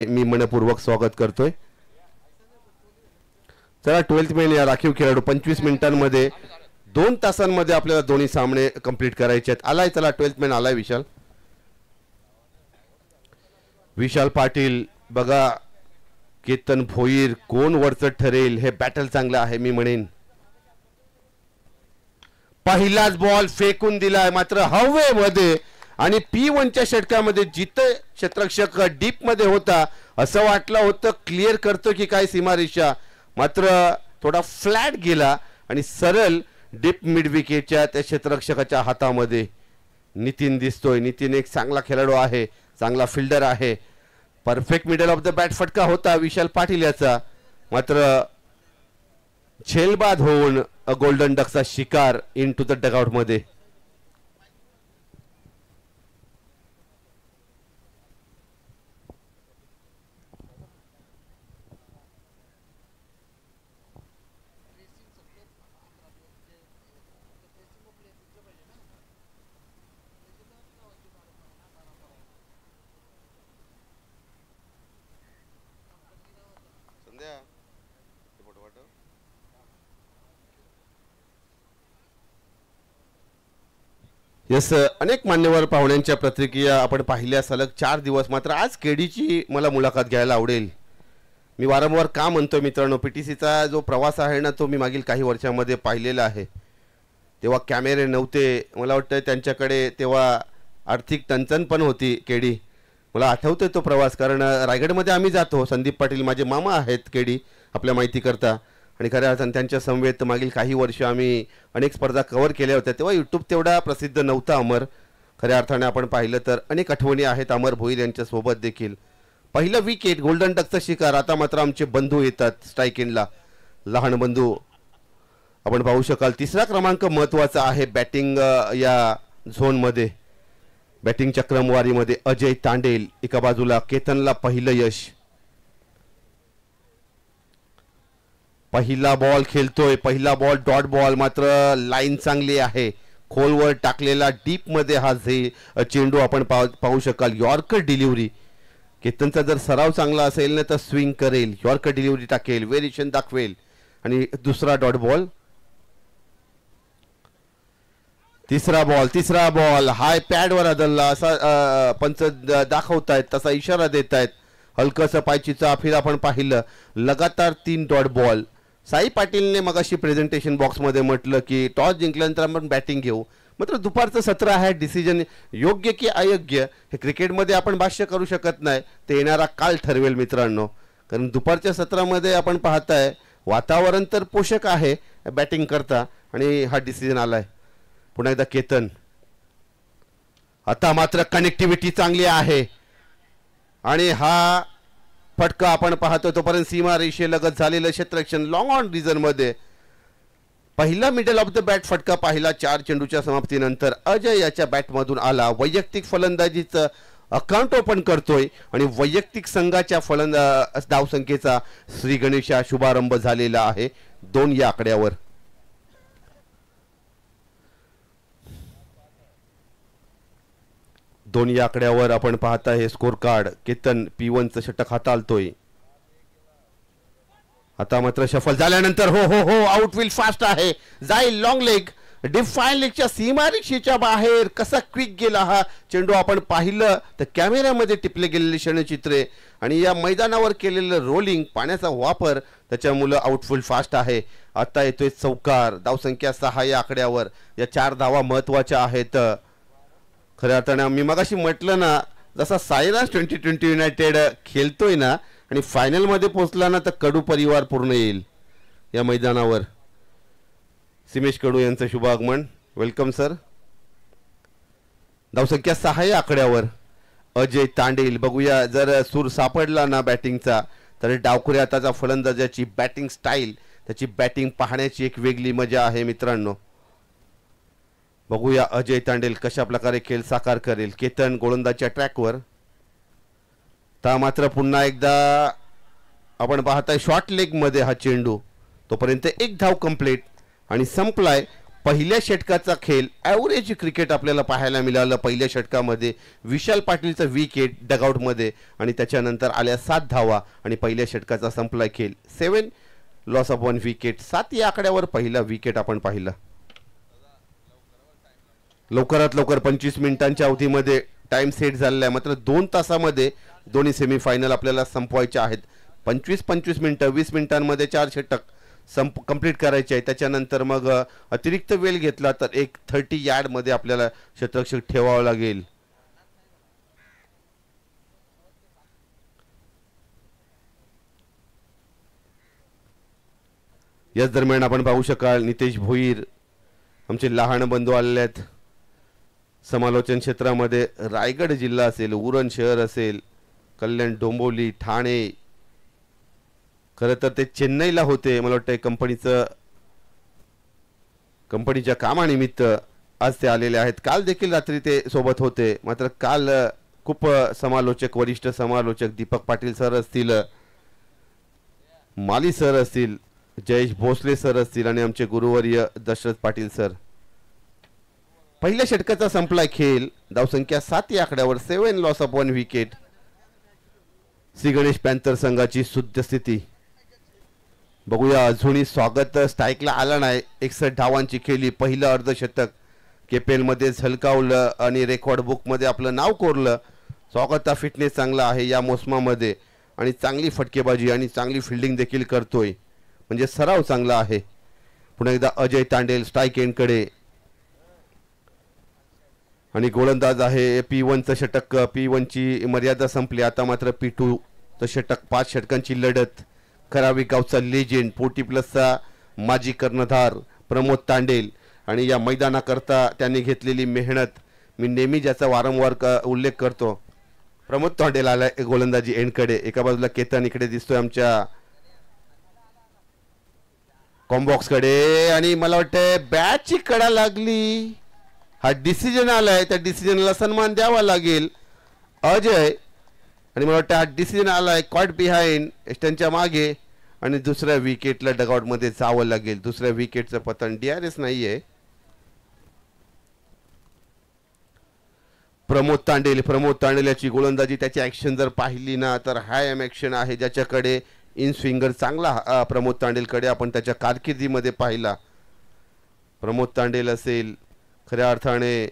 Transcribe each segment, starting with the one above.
मी मनपूर्वक स्वागत करतोय। चला 12th मॅन या राखीव खेळाडू 25 मिनिटांमध्ये 2 तासांमध्ये आपल्याला दोन्ही सामने कंप्लीट करायचे आहेत। आलाय, चला 12th मॅन आलाय विशाल पाटील बघा, केतन भोईर कोण वरचढ ठरेल हे बॅटल चांगलं आहे मी म्हणेन। पहिलाच बॉल फेकून दिलाय मात्र हवेमध्ये आणि P1 च्या षटकामध्ये जिथे क्षेत्ररक्षक डीप मध्ये होता असं वाटलं होतं क्लिअर करतो की काय सीमारेषा, मात्र थोडा फ्लॅट गेला आणि सरळ डीप मिड विकेटच्या त्या क्षेत्ररक्षकाच्या हातामध्ये नितीन दिसतोय। नितीन एक चांगला खेळाडू आहे, चांगला फिल्डर आहे, perfect middle of the bat फटका होता विशाल पाटील याचा, मात्र झेलबाद होऊन गोल्डन डकचा शिकार इन टू द डगआउट मध्ये। यस, अनेक मान्यवर पाहुण्यांच्या प्रतिक्रिया आपण पाहिल्या सलग 4 दिवस, मात्र आज केडीची मला मुलाखत घ्यायला आवडेल। मी वारंवार का म्हणतो मित्रांनो, पीटीसीचा जो प्रवास आहे ना तो मी मागील काही वर्षांमध्ये पाहिलेला आहे। तेव्हा कॅमेरे नव्हते, मला वाटतं त्यांच्याकडे तेव्हा आर्थिक टंचन पण होती केडी, मला आठवतोय तो प्रवास, कारण रायगडमध्ये आम्ही जातो, संदीप पाटील माझे मामा आहेत केडी आपल्या माहिती करता, आणि खऱ्या अर्थाने त्यांच्या समवेत मागील काही वर्ष आम्ही अनेक स्पर्धा कव्हर केल्या होत्या। तेव्हा यूट्यूब तेवढा प्रसिद्ध नव्हता अमर, खऱ्या अर्थाने आपण पाहिलं तर अनेक आठवणी आहेत अमर भोईर यांच्या सोबत देखील। पहिलं विकेट गोल्डन डकचा शिकार, आता मात्र आमचे बंधू येतात स्ट्राईक एंडला, लहान बंधू आपण पाहू शकाल। तिसरा क्रमांक महत्त्वाचा आहे बॅटिंग या झोनमध्ये, बॅटिंगच्या क्रमवारीमध्ये अजय तांडेल एका बाजूला, केतनला पहिलं यश। पहिला बॉल खेळतोय, पहिला बॉल डॉट बॉल, मात्र लाईन चांगली आहे, खोलवर टाकलेला डीप मध्ये हा चेंडू आपण पाहू शकाल। यॉर्कर डिलिव्हरी, केतनचा जर सराव चांगला असेल ना तर स्विंग करेल, यॉर्कर डिलिव्हरी टाकेल, व्हेरिएशन दाखवेल, आणि दुसरा डॉट बॉल। तिसरा बॉल हाय पॅडवर आदळला असा पंच दाखवतायत, तसा इशारा देतायत, हलकसं पायचीचा फिर आपण पाहिलं। लगातार 3 डॉट बॉल। साई पाटीलने मगाशी प्रेझेंटेशन बॉक्समध्ये म्हटलं की टॉस जिंकल्यानंतर आपण बॅटिंग घेऊ, मात्र दुपारचं सत्र आहे, डिसिजन योग्य की अयोग्य हे क्रिकेटमध्ये आपण भाष्य करू शकत नाही, ते येणारा काल ठरवेल मित्रांनो, कारण दुपारच्या सत्रामध्ये आपण पाहताय वातावरण तर पोषक आहे बॅटिंग करता, आणि हा डिसिजन आलाय। पुन्हा एकदा केतन, आता मात्र कनेक्टिव्हिटी चांगली आहे आणि हा फटका आपण पाहतो तोपर्यंत सीमा रेषेलगत झालेलं क्षेत्ररक्षण लॉंग ऑन रिझन मध्ये पहिला मिडल ऑफ द बॅट फटका पाहिला 4 चेंडूच्या समाप्तीनंतर अजय याच्या बॅटमधून आला, वैयक्तिक फलंदाजीचं अकाउंट ओपन करतोय आणि वैयक्तिक संघाच्या धावसंख्येचा श्री गणेशा शुभारंभ झालेला आहे 2 या आकड्यावर। दोन्ही आकड्यावर आपण पाहता हे स्कोर कार्ड, केतन P1 चं षटक हाताळतोय, आता मात्र शफल झाल्यानंतर हो आउटफील्ड फास्ट आहे, जाईल लॉंग लेग, डिफाईन लेगच्या सीमारेषेच्या बाहेर, कसा क्विक गेला हा चेंडू आपण पाहिलं तर कॅमेऱ्यामध्ये टिपले गेलेले क्षणचित्रे आणि या मैदानावर केलेलं रोलिंग, पाण्याचा वापर, त्याच्यामुळे आउटफील्ड फास्ट आहे। आता येतोय चौकार, धावसंख्या 6 या आकड्यावर, या 4 धावा महत्वाच्या आहेत। खऱ्या अर्थाने मी मगाशी म्हटलं ना, जसा सायराज 2020 युनायटेड खेळतोय ना आणि फायनल मध्ये पोहोचला ना तर कडू परिवार पूर्ण येईल या मैदानावर। सिमेश कडू यांचं शुभ आगमन, वेलकम सर। धावसंख्या 6 या आकड्यावर अजय तांडेल, बघूया जर सूर सापडला ना बॅटिंगचा तर डावखुऱ्या हाताचा फलंदाजाची बॅटिंग स्टाईल, त्याची बॅटिंग पाहण्याची एक वेगळी मजा आहे मित्रांनो। बघूया अजय तांडेल कशा प्रकारे खेळ साकार करेल। केतन गोलंदाजच्या ट्रॅकवर, ता मात्र पुन्हा एकदा आपण पाहताय शॉर्ट लेग मध्ये हा चेंडू, तोपर्यंत 1 धाव कंप्लीट आणि संपलाय पहिल्या षटकाचा खेळ ॲव्हरेज क्रिकेट आपल्याला पाहायला मिळालं. पहिल्या षटकामध्ये विशाल पाटीलचं विकेट डगआउटमध्ये आणि त्याच्यानंतर आल्या 7 धावा आणि पहिल्या षटकाचा संपला खेळ. 7 लॉस ऑफ 1 विकेट. 7 या आकड्यावर पहिला विकेट आपण पाहिलं. लवकरात लवकर 25 मिनिटांच्या अवधीमध्ये टाइम सेट झालेला आहे. मात्र 2 तासामध्ये दोन्ही सेमीफायनल आपल्याला संपवायचे आहेत. 25 मिनिटं 20 मिनिटांमध्ये 4 षटक कंप्लीट करायचे आहे. त्याच्यानंतर मग अतिरिक्त वेळ घेतला तर एक 30 यार्डमध्ये आपल्याला शतरक्षक ठेवावं लागेल. याच दरम्यान आपण पाहू शकाल नितेश भोईर आमचे लहान बंधू आलेले आहेत समालोचन क्षेत्रामध्ये. रायगड जिल्हा असेल, उरण शहर असेल, कल्याण, डोंबिवली, ठाणे, खरं तर ते चेन्नईला होते मला वाटतं कंपनीच्या कामानिमित्त आज ते आलेले आहेत. काल देखील रात्री ते सोबत होते. मात्र काल खूप समालोचक, वरिष्ठ समालोचक दीपक पाटील सर असतील, माली सर असतील, जयेश भोसले सर असतील आणि आमचे गुरुवर्य दशरथ पाटील सर. पहिल्या षटकाचा संपलाय खेळ. धावसंख्या 7 या आकड्यावर. 7 loss of 1 wicket. Shri Ganesh panther संघाची सद्यस्थिती बघूया. अजूनही स्वागत स्ट्राईकला आला नाही. 61 धावांची खेळली. पहिलं अर्धशतक केपीएल मध्ये झलकावलं आणि रेकॉर्ड बुक मध्ये आपलं नाव कोरलं. स्वागतचा फिटनेस चांगला आहे या मोसमामध्ये आणि चांगली फटकेबाजी आणि चांगली फिल्डिंग देखील करतोय. म्हणजे सराव चांगला आहे. पुन्हा एकदा अजय तांडेल स्ट्राईक एंडकडे आणि गोलंदाज आहे. P1चं षटक, P1ची मर्यादा संपली. आता मात्र P2चं षटक. 5 षटकांची लढत. करावी गावचा लेजेंड 40+ माजी कर्णधार प्रमोद तांडेल आणि या मैदानाकरता त्यांनी घेतलेली मेहनत मी नेहमी ज्याचा वारंवार उल्लेख करतो. प्रमोद तांडेल आलाय गोलंदाजी एंडकडे. एका बाजूला केतन इकडे दिसतोय आमच्या कॉम्बॉक्सकडे आणि मला वाटतं बॅटची कडा लागली. हा डिसिजन आलाय. त्या डिसिजनला सन्मान द्यावा लागेल. अजय आणि मला वाटतं हा डिसिजन आलाय कॉट बिहाइंड एस्टनच्या मागे आणि दुसऱ्या विकेटला डगआउटमध्ये जावं लागेल. दुसऱ्या विकेटचं पतन. DRS नाहीये. प्रमोद तांडेल याची गोलंदाजी, त्याची ऍक्शन जर पाहिली ना तर हाय एम ऍक्शन आहे ज्याच्याकडे. इन स्विंगर चांगला प्रमोद तांडेलकडे आपण त्याच्या कारकिर्दीमध्ये पाहिला. प्रमोद तांडेल असेल खऱ्या अर्थाने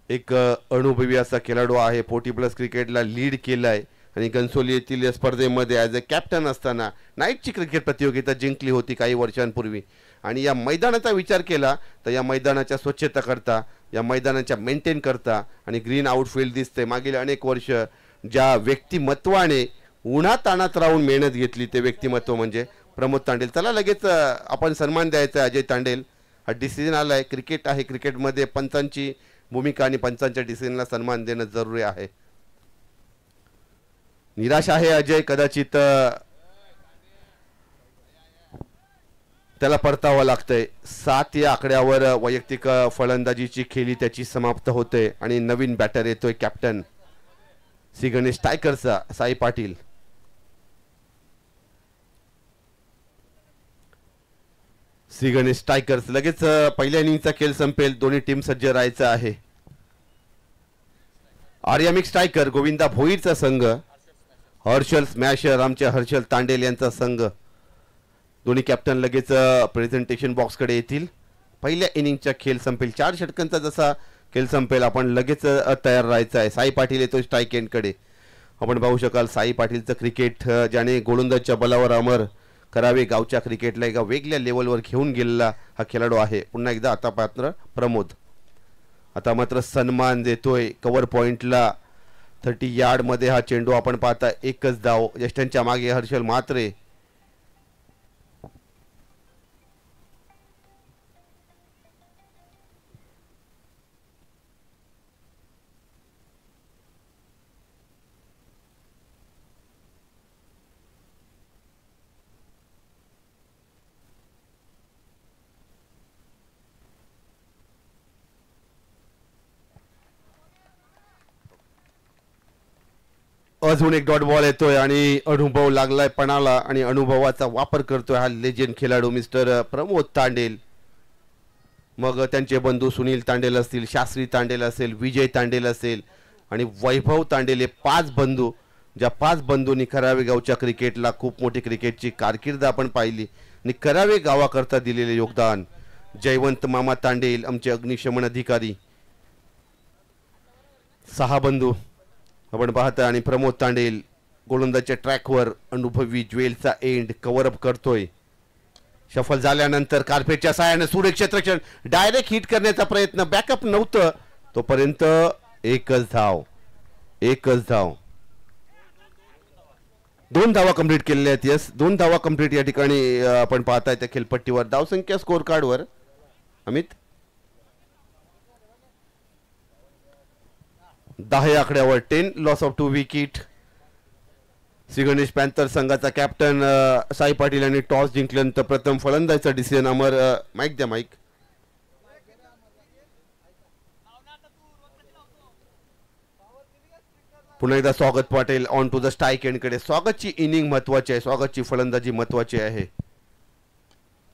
एक अनुभवी असा खेळाडू आहे. 40+ क्रिकेटला लीड केलाय आणि गन्सोली येथील स्पर्धेमध्ये ॲज अ कॅप्टन असताना नाईटची क्रिकेट प्रतियोगिता जिंकली होती काही वर्षांपूर्वी. आणि या मैदानाचा विचार केला तर या मैदानाच्या स्वच्छता करता, या मैदानाच्या मेंटेन करता आणि ग्रीन आउटफील्ड दिसते मागील अनेक वर्ष ज्या व्यक्तिमत्वाने उन्हात ताणात राहून मेहनत घेतली ते व्यक्तिमत्व म्हणजे प्रमोद तांडेल. चला लगेच आपण सन्मान द्यायचा अजय तांडेल. हा डिसिजन आलाय. क्रिकेट आहे. क्रिकेटमध्ये पंचांची भूमिका आणि पंचांच्या डिसिजनला सन्मान देणं जरुरी आहे. निराश आहे अजय. कदाचित त्याला परतावं लागतंय. 7 या आकड्यावर वैयक्तिक फलंदाजीची खेळी त्याची समाप्त होते आणि नवीन बॅटर येतोय कॅप्टन श्री गणेश टायगर्सचा साई पाटील. श्री गणेश टायगर्स. लगेच पहिल्या इनिंगचा खेळ संपेल. दोन्ही टीम सज्ज राहायचं आहे. आर्या मिक्स टायगर गोविंदा भोईरचा संघ, हर्षल स्मॅशर आमचे हर्षल तांडेल यांचा संघ. दोन्ही कॅप्टन लगेच प्रेझेंटेशन बॉक्सकडे येतील. पहिल्या इनिंगचा खेळ संपेल. 4 षटकांचा जसा खेळ संपेल आपण लगेच तयार राहायचं आहे. साई पाटील येतो स्ट्राईक एंडकडे. आपण पाहू शकाल साई पाटीलचं क्रिकेट ज्याने गोलंदाजच्या बलावर अमर करावे गावच्या क्रिकेटला एका वेगळ्या लेवलवर घेऊन गेलेला हा खेळाडू आहे. पुन्हा एकदा आता मात्र प्रमोद. आता मात्र सन्मान देतोय कव्हर पॉइंटला. 30 यार्डमध्ये हा चेंडू आपण पाहता. एकच धाव. यष्टनच्या मागे हर्षल म्हात्रे. अजून एक डॉट बॉल येतोय आणि अनुभव लागलाय पणाला आणि अनुभवाचा वापर करतोय हा लेजेंड खेळाडू मिस्टर प्रमोद तांडेल. मग त्यांचे बंधू सुनील तांडेल असतील, शास्त्री तांडेल असेल, विजय तांडेल असेल आणि वैभव तांडेल, हे 5 बंधू, ज्या 5 बंधूंनी करावे गावच्या क्रिकेटला खूप मोठी क्रिकेटची कारकीर्द आपण पाहिली आणि करावे गावाकरता दिलेले योगदान. जयवंत मामा तांडेल आमचे अग्निशमन अधिकारी, 6 बंधू आपण पाहता. आणि प्रमोद तांडेल गोलंदाजच्या ट्रॅकवर अनुभवी ज्वेलचा एंड कव्हरअप करतोय. सफल झाल्यानंतर कार्पेटच्या साहाय्याने सूर्यक्षेत्रक्षण डायरेक्ट हिट करण्याचा प्रयत्न, बॅकअप नव्हतं तोपर्यंत एकच धाव. 2 धावा कंप्लीट केलेल्या आहेत. यस, 2 धावा कंप्लीट या ठिकाणी आपण पाहताय त्या खेळपट्टीवर. धावसंख्या स्कोर कार्डवर अमित 10 या आकड्यावर 10 loss of 2 wicket. Shri Ganesh panther संघाचा कॅप्टन साई पाटील यांनी टॉस जिंकल्यानंतर प्रथम फलंदाजीचा डिसिजन. अमर, माईक द्या, माईक. पुन्हा एकदा Swagat Patil on to the strike एंडकडे. स्वागतची इनिंग महत्वाची आहे, स्वागतची फलंदाजी महत्वाची आहे.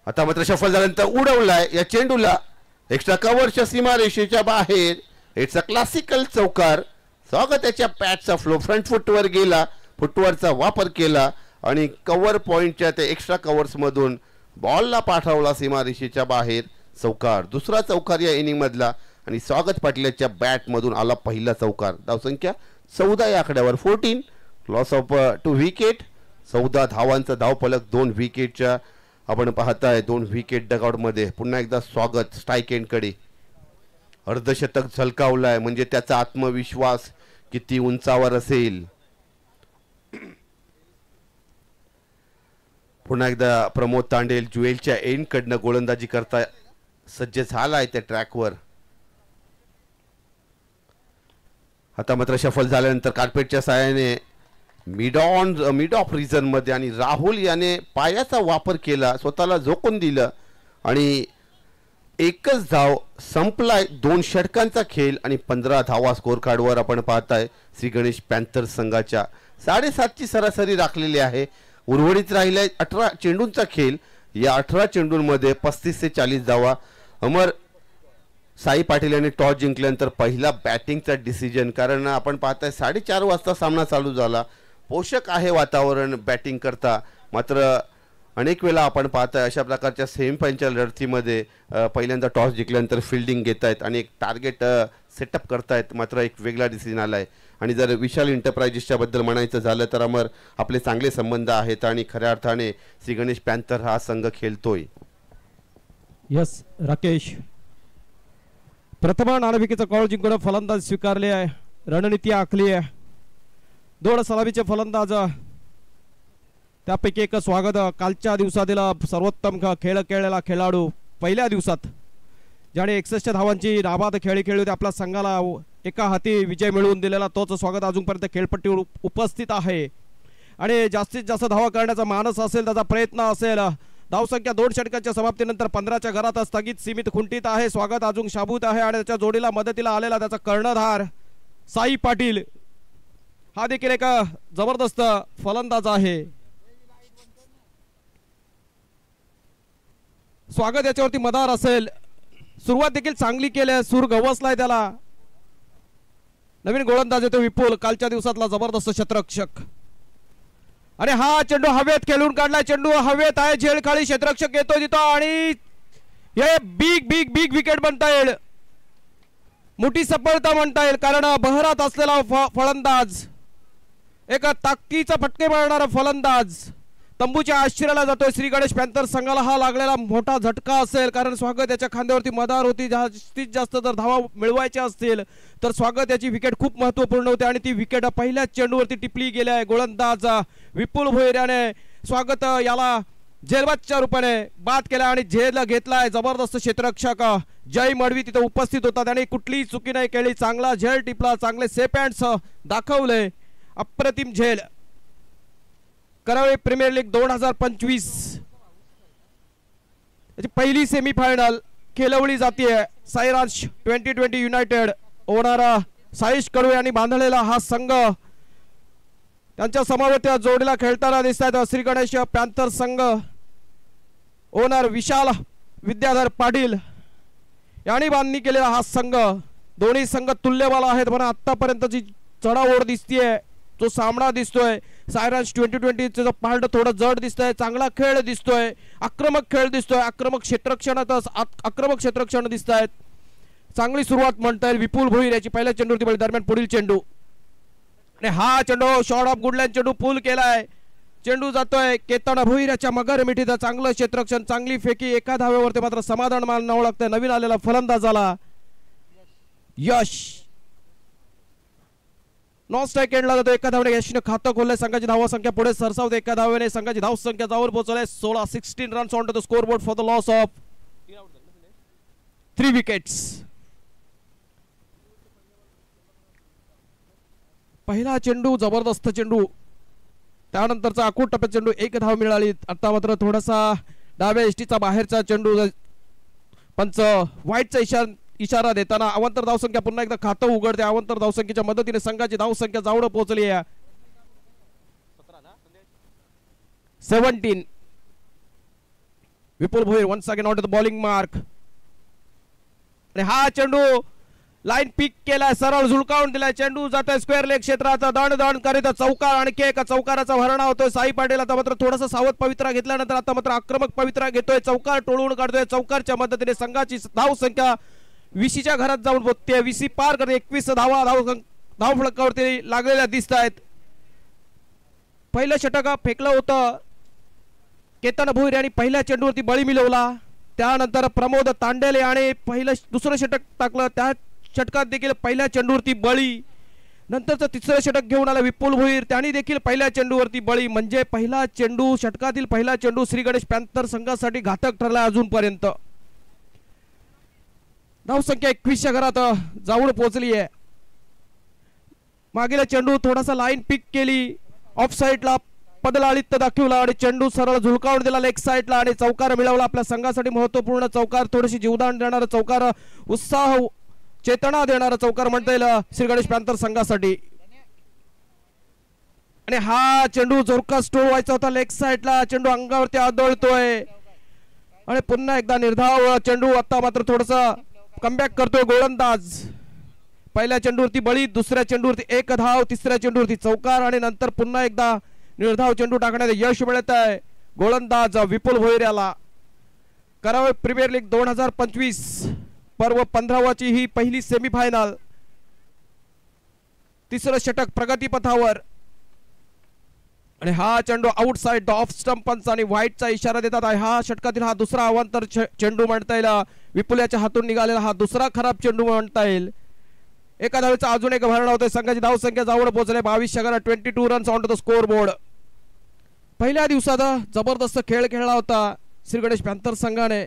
आता मात्र सफल झाल्यानंतर उडवलाय या चेंडूला एक्स्ट्रा कव्हरच्या सीमारेषेच्या बाहेर. इट्स अ क्लासिकल चौकार. स्वागत त्याच्या पॅटचा फ्लो फ्रंट फुटवर गेला, फुटवरचा वापर केला आणि कव्हर पॉइंटच्या त्या एक्स्ट्रा कव्हर्स मधून बॉलला पाठवला सीमारेषेच्या बाहेर. चौकार, दुसरा चौकार या इनिंग मधला आणि स्वागत पाटीलच्या बॅट मधून आला पहिला चौकार. धावसंख्या 14 या आकड्यावर 14 लॉस ऑफ 2 विकेट. 14 धावांचा धावफलक 2 विकेटच्या आपण पाहताय. 2 विकेट डगआउट मध्ये. पुन्हा एकदा स्वागत स्ट्राईक एंडकडे. अर्धशतक झलकावलाय म्हणजे त्याचा आत्मविश्वास किती उंचावर असेल. पुन्हा एकदा प्रमोद तांडेल ज्वेलच्या एंड कडनं गोलंदाजी करता सज्ज झालाय त्या ट्रॅकवर. आता मात्र सफल झाल्यानंतर कार्पेटच्या साहाय्याने मिड ऑफ रिजन मध्ये आणि राहुल याने पायाचा वापर केला, स्वतःला झोकून दिलं आणि एकच धाव संपलाय. 2 षटकांचा खेळ आणि 15 धावा स्कोर कार्डवर आपण पाहताय. श्री गणेश पॅन्थर संघाच्या 7.5ची सरासरी राखलेली आहे. उर्वरित राहिलाय 18 चेंडूंचा खेळ. या 18 चेंडूंमध्ये 35 ते 40 धावा. अमर, साई पाटील यांनी टॉस जिंकल्यानंतर पहिला बॅटिंगचा डिसिजन, कारण आपण पाहताय 4:30 वाजता सामना चालू झाला. पोषक आहे वातावरण बॅटिंग करता. मात्र अनेक वेळा आपण पाहताय अशा प्रकारच्या सेमीफायनलच्या लढतीमध्ये पहिल्यांदा टॉस जिंकल्यानंतर फिल्डिंग घेत आहेत आणि एक टार्गेट सेटअप करतायत. मात्र एक वेगळा डिसिजन आलाय. आणि जर विशाल एंटरप्राइजेसच्या बद्दल म्हणायचं झालं तर अमर, आपले चांगले संबंध आहेत आणि खऱ्या अर्थाने श्री गणेश पॅन्थर हा संघ खेळतोय. यस राकेश, प्रथम नाणेफेकीचा कॉल जिंकून फलंदाज स्वीकारले आहे, रणनीती आखली आहे. 2 सलामीचे फलंदाज, त्यापैकी एक स्वागत कालच्या दिवसातील सर्वोत्तम खेळ खेळलेला खेळाडू, पहिल्या दिवसात ज्याने 61 धावांची नाबाद खेळी खेळली होती, आपल्या संघाला एका हाती विजय मिळवून दिलेला तोच स्वागत अजूनपर्यंत खेळपट्टीवर उपस्थित आहे. आणि जास्तीत जास्त धावा करण्याचा मानस असेल, त्याचा प्रयत्न असेल. धावसंख्या 2 षटकांच्या समाप्तीनंतर 15च्या घरात स्थगित सीमित खुंटीत आहे. स्वागत अजून शाबूत आहे आणि त्याच्या जोडीला मदतीला आलेला त्याचा कर्णधार साई पाटील हा देखील एक जबरदस्त फलंदाज आहे. स्वागत याच्यावरती मदार असेल. सुरुवात देखील चांगली केली, सूर गवसलाय त्याला. नवीन गोलंदाज येतो विपुल, कालच्या दिवसातला जबरदस्त क्षेत्ररक्षक. आणि हा चेंडू हवेत खेळून काढलाय. चेंडू हवेत आहे, झेलखाली क्षेत्ररक्षक येतो तिथं आणि हे बिग बिग बिग विकेट म्हणता येईल, मोठी सफलता म्हणता येईल. कारण बहरात असलेला फलंदाज, एक ताकदीचा फटके मारणारा फलंदाज तंबूच्या आश्चर्याला जातोय. श्री गणेश पॅन्थर संघाला हा लागलेला मोठा झटका असेल, कारण स्वागत याच्या खांद्यावरती मदार होती. जास्तीत जास्त जर धावा मिळवायच्या असतील तर स्वागत याची विकेट खूप महत्त्वपूर्ण होती आणि ती विकेट पहिल्याच चेंडूवरती टिपली गेली आहे. गोलंदाज विपुल भोईर याने स्वागत याला झेलबादच्या रूपाने बाद केला आणि झेल घेतलाय. जबरदस्त क्षेत्ररक्षक जय मडवी तिथे उपस्थित होता, त्याने कुठलीही चुकी नाही केली. चांगला झेल टिपला, चांगले सेफ हँड्स दाखवले, अप्रतिम झेल. करावे प्रीमियर लीग 2025 याची पहिली सेमीफायनल खेळवली जाते. साईराज 2020 युनायटेड ओनर साईश कडू यांनी बांधलेला हा संघ त्यांच्या समवेत जोडीला खेळताना दिसतात. श्री गणेश पॅन्थर संघ ओनर विशाल विद्याधर पाटील यांनी बांधणी केलेला हा संघ, दोन्ही संघ तुल्यबल आहेत. पण आतापर्यंतची चढाओढ दिसतीये, जो सामना दिसतोय सायरन्स 2020 पारड थोडं जड दिसतंय. चांगला खेळ दिसतोय, आक्रमक खेळ दिसतोय, आक्रमक क्षेत्रक्षण दिसत आहेत. चांगली सुरुवात म्हणता येईल विपुल भोईर याची पहिल्या चेंडूवरती बळी. दरम्यान पुढील चेंडू आणि हा चेंडू शॉर्ट ऑफ गुडलँड चेंडू पूल केलाय. चेंडू जातोय केतन भोईर याच्या मगर मिठीचं चांगलं क्षेत्रक्षण, चांगली फेकी. एका धावेवरती मात्र समाधान मानावं लागतंय नवीन आलेला फलंदाजाला यश. नॉन स्ट्राईक एंडला जातो. एका धावेने यशने खातं खोललंय. संघाची धावा संख्या पुढे सरसावते. एका धावेने संघाची धाव संख्या जाऊन पोहोचले 16 runs on to the score board for the loss of 3 wickets. पहिला चेंडू जबरदस्त चेंडू, त्यानंतरचा आखूड टप्प्यात चेंडू, एक धाव मिळाली. आता मात्र थोडासा डाव्या एसटीचा बाहेरचा चेंडू. पंच व्हाईटचा इशारा देताना अवांतर धावसंख्या पुन्हा एकदा खातं उघडते. अवांतर धावसंख्येच्या मदतीने संघाची धावसंख्या जावड पोहोचली आहे 17. Vipul Bhoir once again on to the bowling mark. आणि हा चेंडू लाईन पिक केलाय, सरळ झुळकावून दिलाय. चेंडू जातोय स्क्वेअर लेग क्षेत्राचा दण करीत चौकार. आणखी एका चौकाराचा भरणा होतोय. साई पाटील आता मात्र थोडासा सावध पवित्रा घेतल्यानंतर आता मात्र आक्रमक पवित्रा घेतोय. चौकार टोळून काढतोय. चौकारच्या मदतीने संघाची धाव संख्या 20च्या घरात जाऊन पोहोचते. 20 पार करते. 21 धाव फलकावरती लागलेल्या दिसत आहेत. पहिलं षटक फेकलं होतं केतन भोईर यांनी पहिल्या चेंडूवरती बळी मिळवला. त्यानंतर प्रमोद तांडेले आणि दुसरं षटक टाकलं. त्या षटकात देखील पहिल्या चेंडूवरती बळी. नंतरचं तिसरं षटक घेऊन आला विपुल भोईर, त्यांनी देखील पहिल्या चेंडूवरती बळी. म्हणजे पहिला चेंडू, षटकातील पहिला चेंडू श्री गणेश पॅन्थर संघासाठी घातक ठरला अजूनपर्यंत. धावसंख्या 21च्या घरात जाऊन पोहोचली आहे. मागील चेंडू थोडासा लाईन पिक केली, ऑफ साईडला पदलाळीत दाखवला आणि चेंडू सरळ झुळकावून दिला लेग साईडला आणि चौकार मिळवला. आपल्या संघासाठी महत्वपूर्ण चौकार, थोडीशी जीवदान देणारा चौकार, उत्साह चेतना देणारा चौकार म्हणता येईल श्री गणेश पॅन्थर संघासाठी. आणि हा चेंडू जोरका स्टोल व्हायचा होता लेग साईडला. चेंडू अंगावरती आदळतोय आणि पुन्हा एकदा निर्धाव चेंडू. आता मात्र थोडसा कमबॅक करतोय गोलंदाज. पहिल्या चेंडूवरती बळी, दुसऱ्या चेंडूवरती एक धाव, तिसऱ्या चेंडूवरती चौकार आणि नंतर पुन्हा एकदा निर्धाव चेंडू टाकण्यात यश मिळत आहे गोलंदाज विपुल भोईर याला. करावे प्रीमियर लीग 2025 पर्व 15वाची ही पहिली सेमीफायनल. तिसरं षटक प्रगतीपथावर आणि हा चेंडू आउटसाइड ऑफ स्टंप आणि व्हाईटचा इशारा देतात आहे. हा षटकातील हा दुसरा अवांतर चेंडू म्हणता येईल. विपुल्याच्या हातून निघालेला हा दुसरा खराब चेंडू म्हणता येईल. एका धावेचा अजून एक भरणा होतोय. संघाची धाव संख्या जाऊन पोहोचले 22च्या घरात. 22 runs on to the score board. पहिल्या दिवसात जबरदस्त खेळ खेळला होता श्री गणेश पॅन्थर संघाने.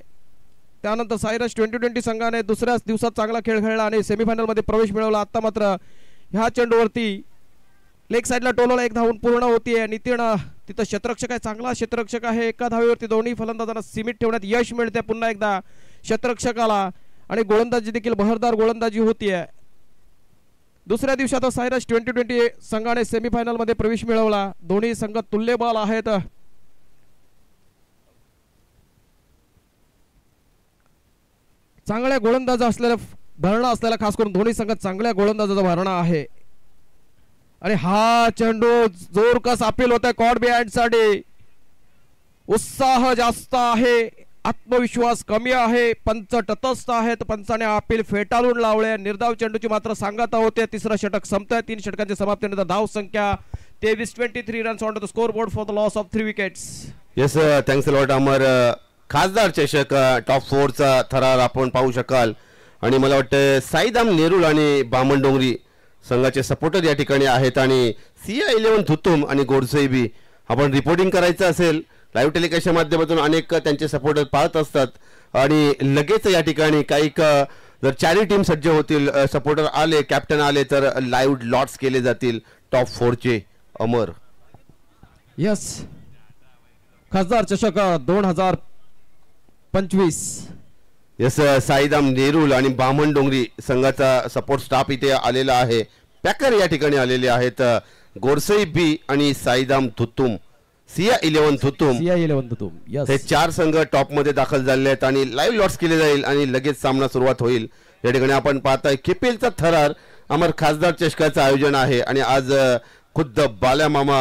त्यानंतर सायरस 2020 संघाने दुसऱ्याच दिवसात चांगला खेळ खेळला आणि सेमीफायनल मध्ये प्रवेश मिळवला. आता मात्र ह्या चेंडूवरती लेग साईडला टोलवला, एक धावून पूर्ण होतीये. नितीन तिथं क्षेत्ररक्षक आहे, चांगला क्षेत्ररक्षक आहे. एका धावेवरती दोन्ही फलंदाजांना सीमित ठेवण्यात यश मिळते पुन्हा एकदा क्षेत्ररक्षकाला. आणि गोलंदाजी देखील बहरदार गोलंदाजी होतीये. दुसऱ्या दिवसात सायरस 2020 संघाने सेमीफायनल मध्ये प्रवेश मिळवला. दोन्ही संघ तुल्यबल आहेत. चांगल्या गोलंदाज असलेला भरणा असलेला, खास करून दोन्ही संघात चांगल्या गोलंदाजाचा भरणा आहे. आणि हा चेंडू जोरकस अपील होत आहे कॉर्ड बिहाइंड साठी. उत्साह जास्त आहे, आत्मविश्वास कमी आहे. पंच तटस्थ आहेत. पंचाने अपील फेटाळून लावले. निर्धाव चेंडूची मात्र सांगता होते. तिसरं षटक संपतंय. 3 षटकांच्या समाप्तीनंतर धाव संख्या 23 runs on to the score board for the loss of 3 wickets. Yes, thanks a lot Amar. खासदार चषक टॉप 4चा थरार आपण पाहू शकाल. आणि मला वाटतं साईदाम नेरुल आणि बामणडोंगरी संघाचे सपोर्टर या ठिकाणी आहेत. आणि CI11 धुतुम आणि गोडसईबी आपण रिपोर्टिंग करायचं असेल लाईव्ह टेलिकास्टच्या माध्यमातून अनेक त्यांचे सपोर्टर पाहत असतात. आणि लगेच या ठिकाणी काही जर 4 टीम सज्ज होतील, सपोर्टर आले, कॅप्टन आले तर लाईव्ह लॉट्स केले जातील टॉप 4चे. अमर. यस, खासदार चषक 2025. यस, साईदाम नेरुल आणि बामणडोंगरी संघाचा सपोर्ट स्टाफ इथे आलेला आहे. पॅकर या ठिकाणी आलेले आहेत. गोडसई बी आणि साईदाम धुतुम सिया 11 थुतुम सिया 11 तुम यस. हे 4 संघ टॉप मध्ये दाखल झाले आहेत आणि लाईव्ह लॉट्स केले जाईल आणि लगेच सामना सुरुवात होईल. या ठिकाणी आपण पाहताय केपीएलचा थरार अमर खासदार चषकाचं आयोजन आहे आणि आज खुद्द बाल्या मामा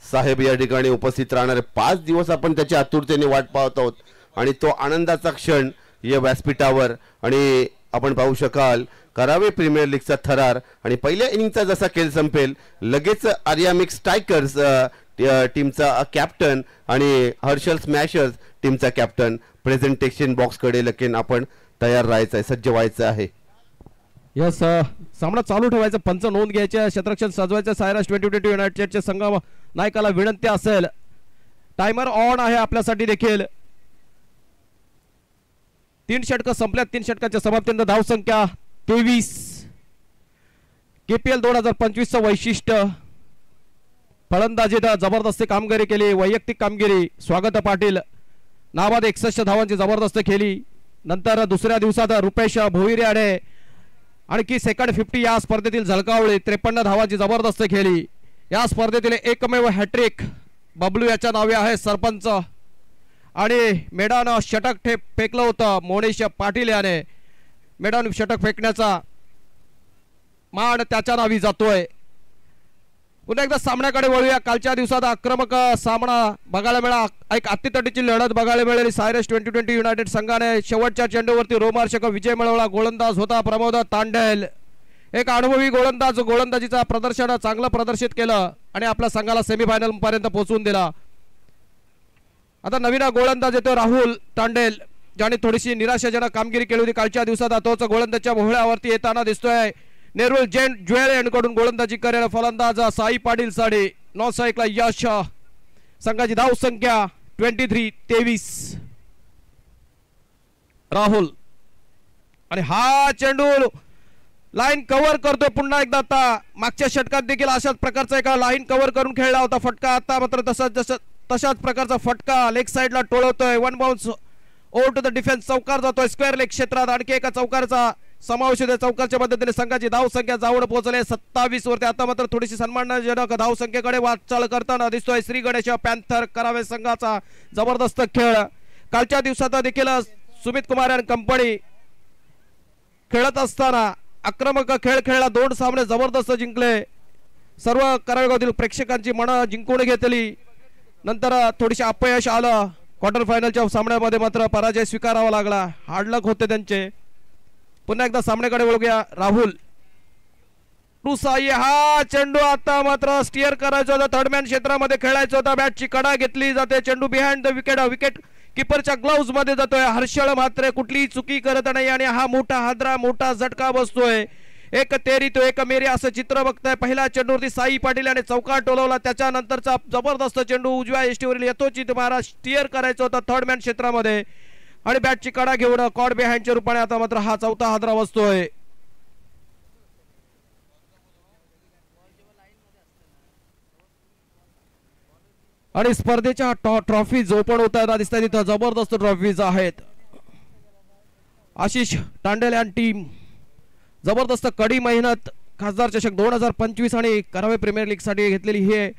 साहेब या ठिकाणी उपस्थित राहणारे 5 दिवस आपण त्याची आतुरतेने वाट पाहत आहोत आणि तो आनंदाचा क्षण या व्यासपीठावर. आणि आपण पाहू शकाल करावे प्रीमियर लीगचा थरार आणि पहिल्या इनिंगचा जसा खेळ संपेल लगेच आर्यामिक्स स्ट्रायकर्स टीमचा कॅप्टन आणि हर्षल स्मॅशर्स टीमचा कॅप्टन प्रेझेंटेशन बॉक्सकडे लगेच आपण तयार राहायचं आहे, सज्ज व्हायचं आहे. यस. सामना चालू ठेवायचा, पंच नोंद घ्यायचे, क्षेत्ररक्षण सजवायचं. सायरस 2022 युनायटेडचे संघ नायकाला विनंती असेल. टायमर ऑन आहे आपल्यासाठी देखील. 3 षटकं संपल्यात. 3 षटकाच्या समाप्तीनंतर धावसंख्या 23. केपीएल 2025 चं वैशिष्ट्य फलंदाजीत जबरदस्त कामगिरी केली, वैयक्तिक कामगिरी. स्वागत पाटील नाबाद 61 धावांची जबरदस्त खेळली. नंतर दुसऱ्या दिवसात रुपेश भोईरे आणखी सेकंड 50 या स्पर्धेतील झळकावली. 53 धावांची जबरदस्त खेळली. या स्पर्धेतील एकमेव हॅट्रिक बबलू याच्या नावे आहे. सरपंच आणि मेडानं षटक फेकलं होतं. मोनेश पाटील याने मेडान षटक फेकण्याचा मान त्याच्या नावी जातोय. पुन्हा एकदा सामन्याकडे वळूया. कालच्या दिवसात आक्रमक सामना बघायला मिळाला, एक अतितटीची लढत बघायला मिळाली. सायरस 2020 युनायटेड संघाने शेवटच्या चेंडूवरती रोमार्चक विजय मिळवला. गोलंदाज होता प्रमोद तांडेल, एक अनुभवी गोलंदाज. गोलंदाजीचा प्रदर्शन चांगलं प्रदर्शित केलं आणि आपल्या संघाला सेमीफायनल पर्यंत पोहोचवून दिला. आता नवीन गोलंदाज येतो राहुल तांडेल, ज्याने थोडीशी निराशाजनक कामगिरी केली होती कालच्या दिवसात. तोच गोलंदाजच्या मोहळ्यावरती येताना दिसतोय. नेरुल ज्वेल यांकडून गोलंदाजी करेल फलंदाज साई पाटील साडे. 9 स्ट्राईकला यश. संघाची धाव संख्या 23. राहुल आणि हा चेंडू लाईन कव्हर करतोय पुन्हा एकदा. आता मागच्या षटकात देखील अशाच प्रकारचा एका लाईन कव्हर करून खेळला होता फटका. आता मात्र तशाच प्रकारचा फटका लेग साइडला टोळवतोय. 1 bounce over to the defence. चौकार जातोय स्क्वेअर लेग क्षेत्रात. आणखी एका चौकारचा समावेश होते. चौकारच्या मदतीने संघाची धाव संख्या जाऊन पोहोचले 27 वरती. आता मात्र थोडीशी सन्मानजनक धाव संख्येकडे वाटचाल करताना दिसतोय श्री गणेश पॅन्थर करावे संघाचा जबरदस्त खेळ. कालच्या दिवसात देखील सुमित कुमार आणि कंपनी खेळत असताना आक्रमक खेळ खेळला. 2 सामने जबरदस्त जिंकले. सर्व करावेगावातील प्रेक्षकांची मनं जिंकून घेतली. नंतर थोडीशी अपयश आलं. क्वार्टर फायनलच्या सामन्यामध्ये मात्र पराजय स्वीकारावा लागला. हार्डलक होते त्यांचे. पुन्हा एकदा सामन्याकडे वळूया. राहुल टू साई. हा चेंडू आता मात्र स्टिअर करायचा होता. थर्डमॅन क्षेत्रामध्ये खेळायचा होता. बॅटची कडा घेतली जाते. चेंडू बिहाइंड द विकेट. विकेट किपरच्या ग्लोव्ज मध्ये जातोय. हर्षळ मात्र कुठलीही चुकी करत नाही आणि हा मोठा हादरा, मोठा झटका बसतोय. एक तेरी तो एक मेरी असं चित्र बघताय. पहिला चेंडूवरती साई पाटील याने चौकार टोलवला. त्याच्यानंतरचा जबरदस्त चेंडू उजव्या यष्टीवरील यथोचित मारा स्टिअर करायचा होता थर्डमॅन क्षेत्रामध्ये आणि बॅटची कडा घेऊन कॉड बिहाइंडच्या रूपाने आता मात्र हा चौथा हादरा बसतोय. आणि स्पर्धेच्या ट्रॉफीज ओपन होताना दिसतात. तिथं जबरदस्त ट्रॉफीज आहेत. आशिष तांडेल आणि टीम जबरदस्त कडी मेहनत. खासदार चषक 2025 आणि करावे प्रीमियर लीग साठी घेतलेली हे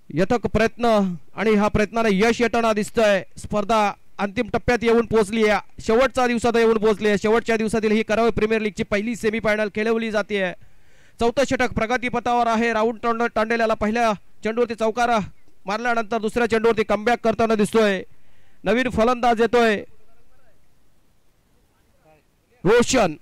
यथक प्रयत्न आणि हा प्रयत्नाने यश येताना दिसतंय. स्पर्धा अंतिम टप्प्यात येऊन पोहोचली आहे. शेवटच्या दिवसात येऊन पोहोचली आहे. शेवटच्या दिवसातील ही करावे प्रीमियर लीगची पहिली सेमीफायनल खेळवली जाते. चौथं षटक प्रगतीपथावर आहे. राहुल तांडेल याला पहिल्या चेंडूवरती चौकार मारल्यानंतर दुसऱ्या चेंडूवरती कमबॅक करताना दिसतोय. नवीन फलंदाज येतोय रोशन.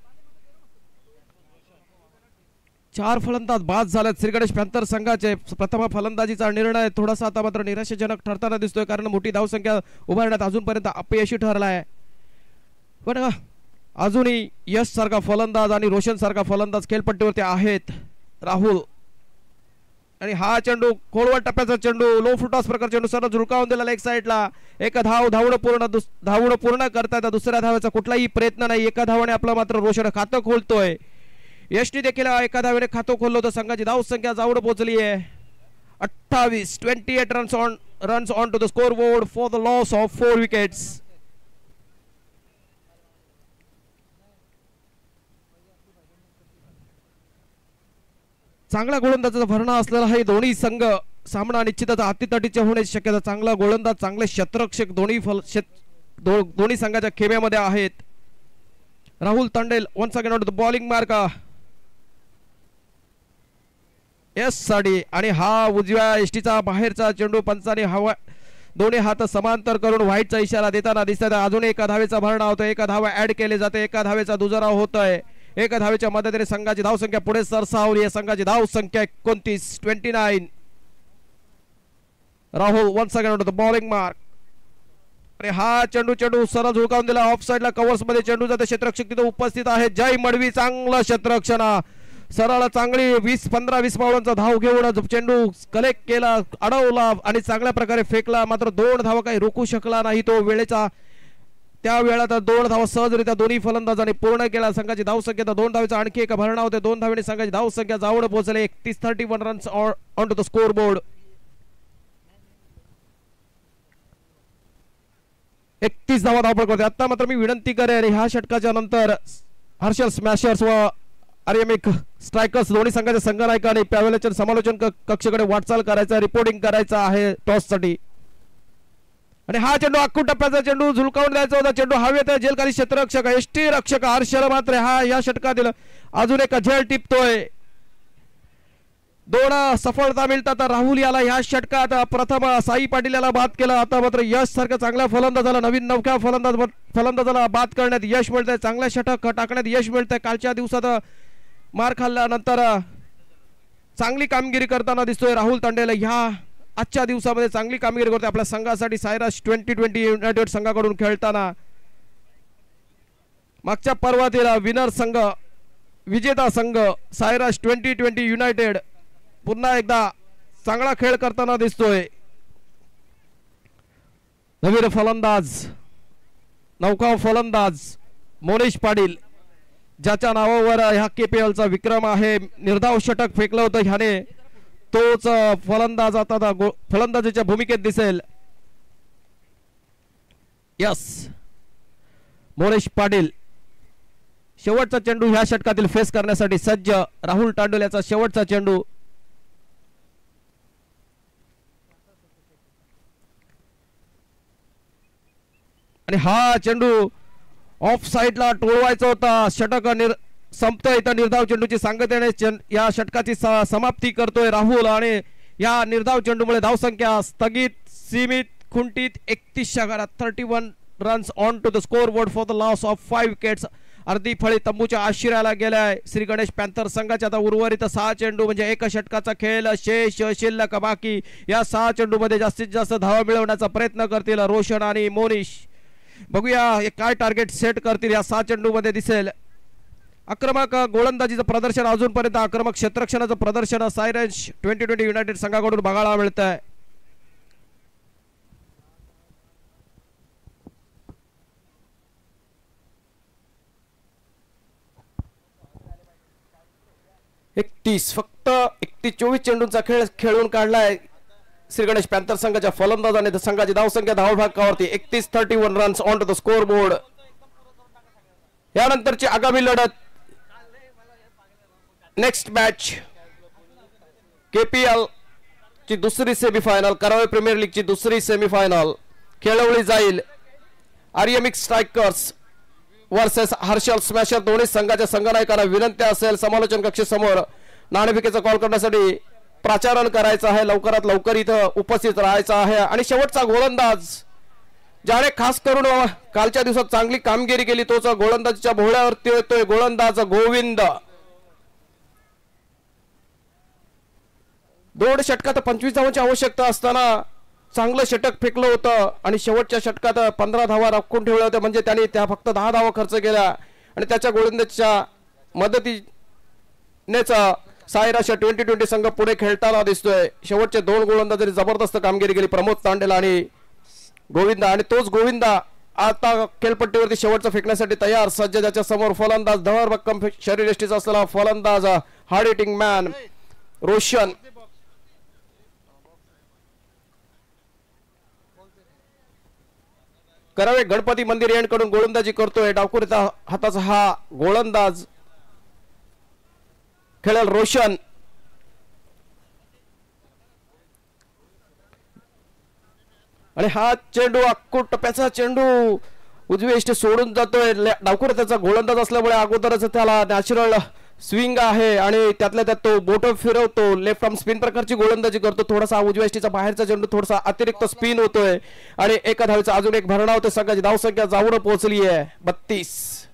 4 फलंदाज बाद झालेत. श्री गणेश पॅन्थर संघाचे प्रथम फलंदाजीचा निर्णय थोडासा आता मात्र निराशाजनक ठरताना दिसतोय, कारण मोठी धावसंख्या उभारण्यात अजूनपर्यंत अपयशी ठरला आहे. पण अजूनही यश सारखा फलंदाज आणि रोशन सारखा फलंदाज खेळपट्टीवरती आहेत. राहुल आणि हा चेंडू खोलवर टप्प्याचा चेंडू, लो फुटास प्रकार चेंडू सरळ झुळकावून दिला लेग साइडला. एक धावणं पूर्ण करता येतं. दुसऱ्या धावेचा कुठलाही प्रयत्न नाही. एका धावाने आपला मात्र रोशन खातं खोलतोय. यशनी देखील एका धावेने खातं खोललं होतं. संघाची धाव संख्या जाऊन पोहोचली आहे 28. 28 runs on to the score board for the loss of 4 wickets. चांगल्या गोलंदाजाचा भरणा असलेला हे दोन्ही संघ सामना निश्चितच अतितटीचे होण्याची शक्यता. चांगला गोलंदाज चांगले क्षेत्ररक्षक दोन्ही संघाच्या खेम्यामध्ये आहेत. Rahul Tandel once again on to the bowling mark एस साठी. आणि हा उजव्या एष्टीचा बाहेरचा चेंडू पंचाने हवा दोन्ही हात समांतर करून व्हाईटचा इशारा देताना दिसतात. अजून एका धावेचा भरणा होतोय. एका धावा ऍड केले जाते. एका धावेचा दुजरा होतोय. एका धावेच्या मदतीने संघाची धावसंख्या पुढे सरसावली आहे. संघाची धावसंख्या 29. Rahul once again on to the bowling mark. आणि हा चेंडू सरळ झुळकावून दिला ऑफ साइडला. कव्हर्स मध्ये चेंडू जाते. क्षेत्ररक्षक तिथे उपस्थित आहे. जय मडवी चांगलं क्षेत्ररक्षण. सरळ चांगली 20-15-20 पावलांचा धाव घेऊन चेंडू कलेक्ट केला, अडवला आणि चांगल्या प्रकारे फेकला. मात्र 2 धावा काही रोखू शकला नाही तो वेळेचा. त्या वेळात 2 धावा सहजरित्या दोन्ही फलंदाजांनी पूर्ण केला. संघाची धावसंख्या 2 धावेचा आणखी एक भरणा होते. 2 धावेने संघाची धावसंख्या जाऊन पोहोचले 31 runs on to the score board. 31 धावा धावपळ करते. आता मात्र मी विनंती करेन ह्या षटकाच्या नंतर हर्षल स्मॅशर्स व आर्यमिक स्ट्रायकर्स दोन्ही संघाच्या संघनायकांनी पॅव्हलियनच्या समालोचन कक्षाकडे वाटचाल करायचा, रिपोर्टिंग करायचं आहे टॉस साठी. आणि हा चेंडू अख्खू टप्प्याचा चेंडू झुलकावून द्यायचा होता. चेंडू हवेत जेलखाली क्षेत्ररक्षक एष्टी रक्षक हर्षल मात्र हा या षटकातील अजून एक झेल टिपतोय. 2 सफलता मिळतात राहुल याला ह्या षटकात. प्रथम साई पाटील याला बाद केला. आता मात्र यश सारख्या चांगल्या फलंदाजाला नवीन नवख्या फलंदाजाला बाद करण्यात यश मिळतंय. चांगल्या षटक टाकण्यात यश मिळतंय. कालच्या दिवसात मार खाल्ल्यानंतर चांगली कामगिरी करताना दिसतोय राहुल तांडेल. ह्या आजच्या दिवसामध्ये चांगली कामगिरी करतोय आपल्या संघासाठी. सायरास 2020 युनायटेड संघाकडून खेळताना मागच्या पर्वातील विनर संघ विजेता संघ सायरास 2020 युनायटेड पुन्हा एकदा चांगला खेळ करताना दिसतोय. नवीन फलंदाज नौका फलंदाज मोनिश पाटील ज्याच्या नावावर ह्या KPL चा विक्रम आहे. निर्धाव षटक फेकलं होतं ह्याने. तोच फलंदाज आता फलंदाजीच्या भूमिकेत दिसेल. यस मोनिश पाटील शेवटचा चेंडू ह्या षटकातील फेस करण्यासाठी सज्ज. राहुल तांडुल याचा शेवटचा चेंडू. आणि हा चेंडू ऑफ साइडला टोळवायचा होता. षटक संपतोय. इथं निर्धाव चेंडूची सांगतेने या षटकाची समाप्ती करतोय राहुल. आणि या निर्धाव चेंडूमुळे धावसंख्या स्थगित सीमित खुंटीत 31 घरात 31 runs on to the score board for the loss of 5 wickets. अर्धी फळी तंबूच्या आशिराला गेलाय श्री गणेश पॅन्थर संघाच्या. आता उर्वरित 6 चेंडू म्हणजे 1 षटकाचा खेळ शेष शिल्लक बाकी. या 6 चेंडू मध्ये जास्तीत जास्त धावा मिळवण्याचा प्रयत्न करतील रोशन आणि मोनिश. बघूया काय टार्गेट सेट करतील या 6 चेंडू मध्ये दिसेल. आक्रमक गोलंदाजीचं प्रदर्शन अजूनपर्यंत आक्रमक क्षेत्ररक्षणाचं प्रदर्शन सायरस 2020 युनायटेड संघाकडून बघायला मिळत आहे. फक्त 31-24 चेंडूंचा खेळ खेळून काढलाय श्री गणेश पॅन्थर संघाच्या फलंदाजाने. संघाची धावसंख्या धावभागावरती 31 runs on to the score board. यानंतरची आगामी लढत नेक्स्ट मॅच KPL ची दुसरी सेमीफायनल करावे प्रीमियर लीग ची दुसरी सेमीफायनल खेळवली जाईल. आर्यमिक स्ट्रायकर्स वर्सेस हर्षल स्मॅशर दोन्ही संघाच्या संघनायकांना विनंती असेल समालोचन कक्षेसमोर नाणेफेकीचा कॉल करण्यासाठी प्राचारण करायचं आहे. लवकरात लवकर इथं उपस्थित राहायचं आहे. आणि शेवटचा गोलंदाज ज्याने खास करून कालच्या दिवसात चांगली कामगिरी केली तोच गोलंदाजीच्या भोवळ्यावरती येतोय गोलंदाज गोविंद. 2 षटकात 25 धावांची आवश्यकता असताना चांगलं षटक फेकलं होतं आणि शेवटच्या षटकात 15 धावा राखून ठेवल्या होत्या. म्हणजे त्याने त्या फक्त 10 धावा खर्च केल्या आणि त्याच्या गोलंदाजीच्या मदतीनेच सायरास 2020 संघ पुढे खेळताना दिसतोय. शेवटचे 2 गोलंदाजांनी जबरदस्त कामगिरी केली प्रमोद तांडेल आणि गोविंदा. आणि तोच गोविंदा आता खेळपट्टीवरती शेवटचं फेकण्यासाठी तयार सज्ज. ज्याच्या समोर फलंदाज धवर भक्कम शरीरयष्टीचा असलेला फलंदाज हार्ड हिटिंग मॅन रोशन. करावे गणपती मंदिर यांकडून गोलंदाजी करतोय. डावखुरीचा हाताचा हा गोलंदाज खेळेल रोशन. आणि हा चेंडू अक्कूट टप्प्याचा चेंडू उजवी एष्टी सोडून जातोय. डावखुरा त्याचा गोलंदाज असल्यामुळे अगोदरच त्याला नॅचरल स्विंग आहे आणि त्यातल्या त्यात तो बोट फिरवतो. लेफ्ट आर्म स्पिन प्रकारची गोलंदाजी करतो. थोडासा उजव्या एष्टीचा बाहेरचा चेंडू थोडासा अतिरिक्त स्पिन होतोय आणि एका धावेचा अजून एक भरणा होतोय. संघाची धावसंख्या जाऊन पोहोचली आहे 32.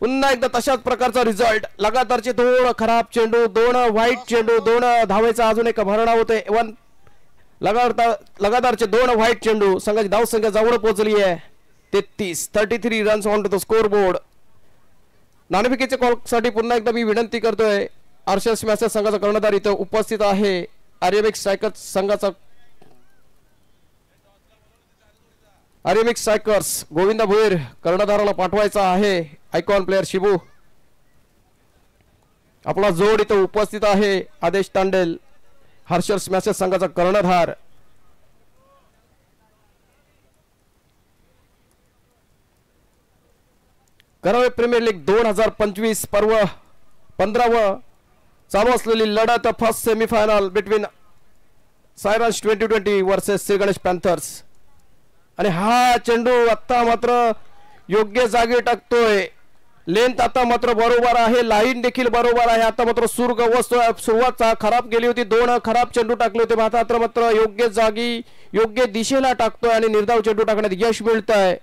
पुन्हा एकदा तशाच प्रकारचा रिझल्ट. लगातारचे 2 खराब चेंडू, 2 वाईट चेंडू, 2 धावेचा अजून एक भरणा होतोय. लगातारचे 2 व्हाईट चेंडू. संघाची धावसंख्या जवळ पोहोचली आहे 33. 33 runs on to the score board. नाणेफेकीच्या कॉल साठी पुन्हा एकदा मी विनंती करतोय. आर्शर्स मॅसेज संघाचा कर्णधार इथं उपस्थित आहे. आर्यमिक स्ट्रायकर्स संघाचा आर्यमिक स्ट्रायकर्स गोविंदा भोईर कर्णधाराला पाठवायचा आहे. आयकॉन प्लेअर शिबू आपला जोड इथं उपस्थित आहे. आदेश तांडेल हर्षर्स मॅसेज संघाचा कर्णधार. करावे प्रीमियर लीग 2025 पर्व 15व चालू असलेली लढत. First semifinal between sirens 2020 versus Shri Ganesh Panthers. आणि हा चेंडू आता मात्र योग्य जागी टाकतोय. लेंथ आता मात्र बरोबर आहे. लाईन देखील बरोबर आहे. आता मात्र सूर गवसतोय. सुरुवात खराब गेली होती. 2 खराब चेंडू टाकले होते. आता मात्र योग्य जागी योग्य दिशेला टाकतोय आणि निर्धाव चेंडू टाकण्यात यश मिळत आहे.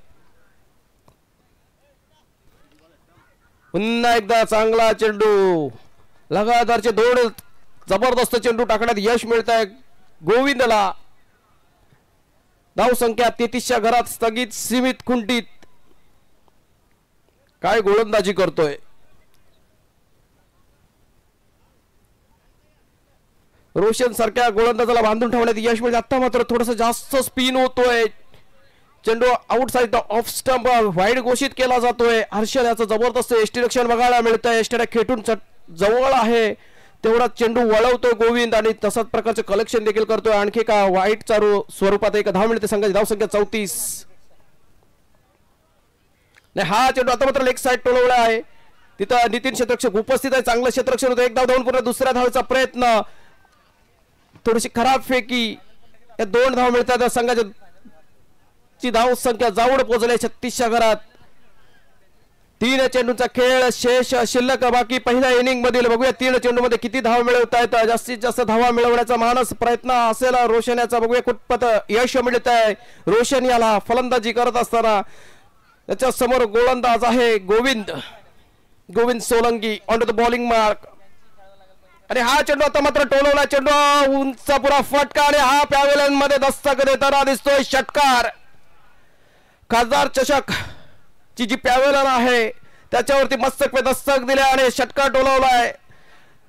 पुन्हा एकदा चांगला चेंडू. लगातारचे 2 जबरदस्त चेंडू टाकण्यात यश मिळत आहे गोविंदला. धावसंख्या 33च्या घरात स्थगित सीमित खुंटीत. काय गोलंदाजी करतोय. रोशन सारख्या गोलंदाजाला बांधून ठेवण्यात यश मिळते. आता मात्र थोडस जास्त स्पिन होतोय. चेंडू outside the off stump wide घोषित केला जातोय. हर्षल याचं जबरदस्त एष्टीरक्षण बघायला मिळतंय. एष्टीला खेटून जवळ आहे तेवढा चेंडू वळवतोय गोविंद आणि तसाच प्रकारचे कलेक्शन देखील करतोय. आणखी का वाईट चारू स्वरूपात एक धाव मिळते. संघाची धावसंख्या 34. नाही हा चेंडू आता मात्र लेग साइड टोलवला आहे. तिथं नितीन क्षेत्ररक्षक उपस्थित आहे. चांगलं क्षेत्ररक्षण होतं. 1 धाव धावून पुन्हा दुसऱ्या धावेचा प्रयत्न. थोडीशी खराब फेकी. या 2 धाव मिळतात. संघाची धावसंख्या जाऊन पोहोचली 36च्या घरात. 3 चेंडूचा खेळ शेष शिल्लक बाकी. पहिल्या इनिंग मधील बघूया 3 चेंडू मध्ये किती धाव मिळवतायत. जास्तीत जास्त धावा मिळवण्याचा मानस प्रयत्न असेल रोशन याचा. बघूया कुठपत यश मिळत आहे. रोशन याला फलंदाजी करत असताना त्याच्या समोर गोलंदाज आहे Govind Solanki on to the bowling mark. आणि हा चेंडू आता मात्र टोलवला. चेंडू उंच पुरा फटका आणि हा पॅव्हेलियन मध्ये दस्तक देताना दिसतोय. षटकार. खासदार चषक ची जी पॅव्हेलियन आहे त्याच्यावरती मस्तक पे दस्तक दिले आणि षटकार टोलवलाय.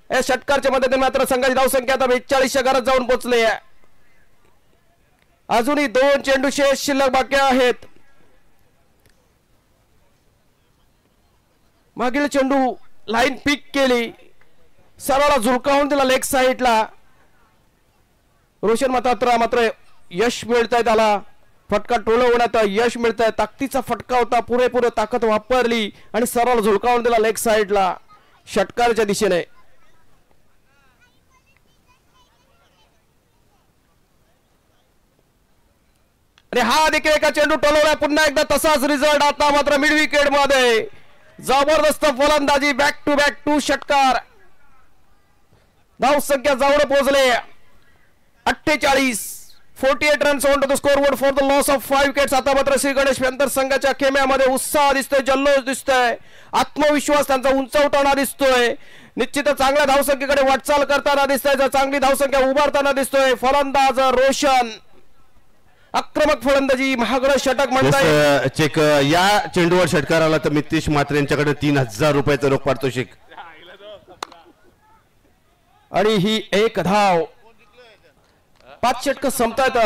या षटकारच्या मदतीने मात्र संघाची धावसंख्या आता 42च्या घरात जाऊन पोहोचली आहे. अजूनही 2 चेंडू शेष शिल्लक बाकी आहेत. मागील चेंडू लाईन पिक केली. सरळा झुलकावून दिला लेग साइडला. रोशन मात्र यश मिळतंय. त्याला फटका टोलवण्यात यश मिळतंय. ताकदीचा फटका होता. पुरेपूर ताकद वापरली आणि सरळ झुलकावून दिला लेग साइडला षटकारच्या दिशेने. आणि हा देखील एका चेंडू टोलवला. पुन्हा एकदा तसाच रिझल्ट. आता मात्र मिड विकेट मध्ये जबरदस्त फलंदाजी. बॅक टू बॅक 2 षटकार. धावसंख्या जवळ पोहोचले 48. 48 runs on to the score board for the loss of 5 wickets. आता मात्र श्री गणेश पॅन्थर्स संघाच्या खेम्यामध्ये उत्साह दिसतोय. जल्लोष दिसतोय. आत्मविश्वास त्यांचा उंचावताना दिसतोय. निश्चितच चांगल्या धावसंख्येकडे वाटचाल करताना दिसतोय. चांगली धावसंख्या उभारताना दिसतोय. फलंदाज रोशन. आक्रमक फलंदाजी. महागडं षटक म्हणताय. चेक या चेंडूवर षटकार आला तर नितीश मात्रे यांच्याकडे 3000 रुपयाचा रोख पारितोषिक. आणि ही 1 धाव. 5 षटक संपतात.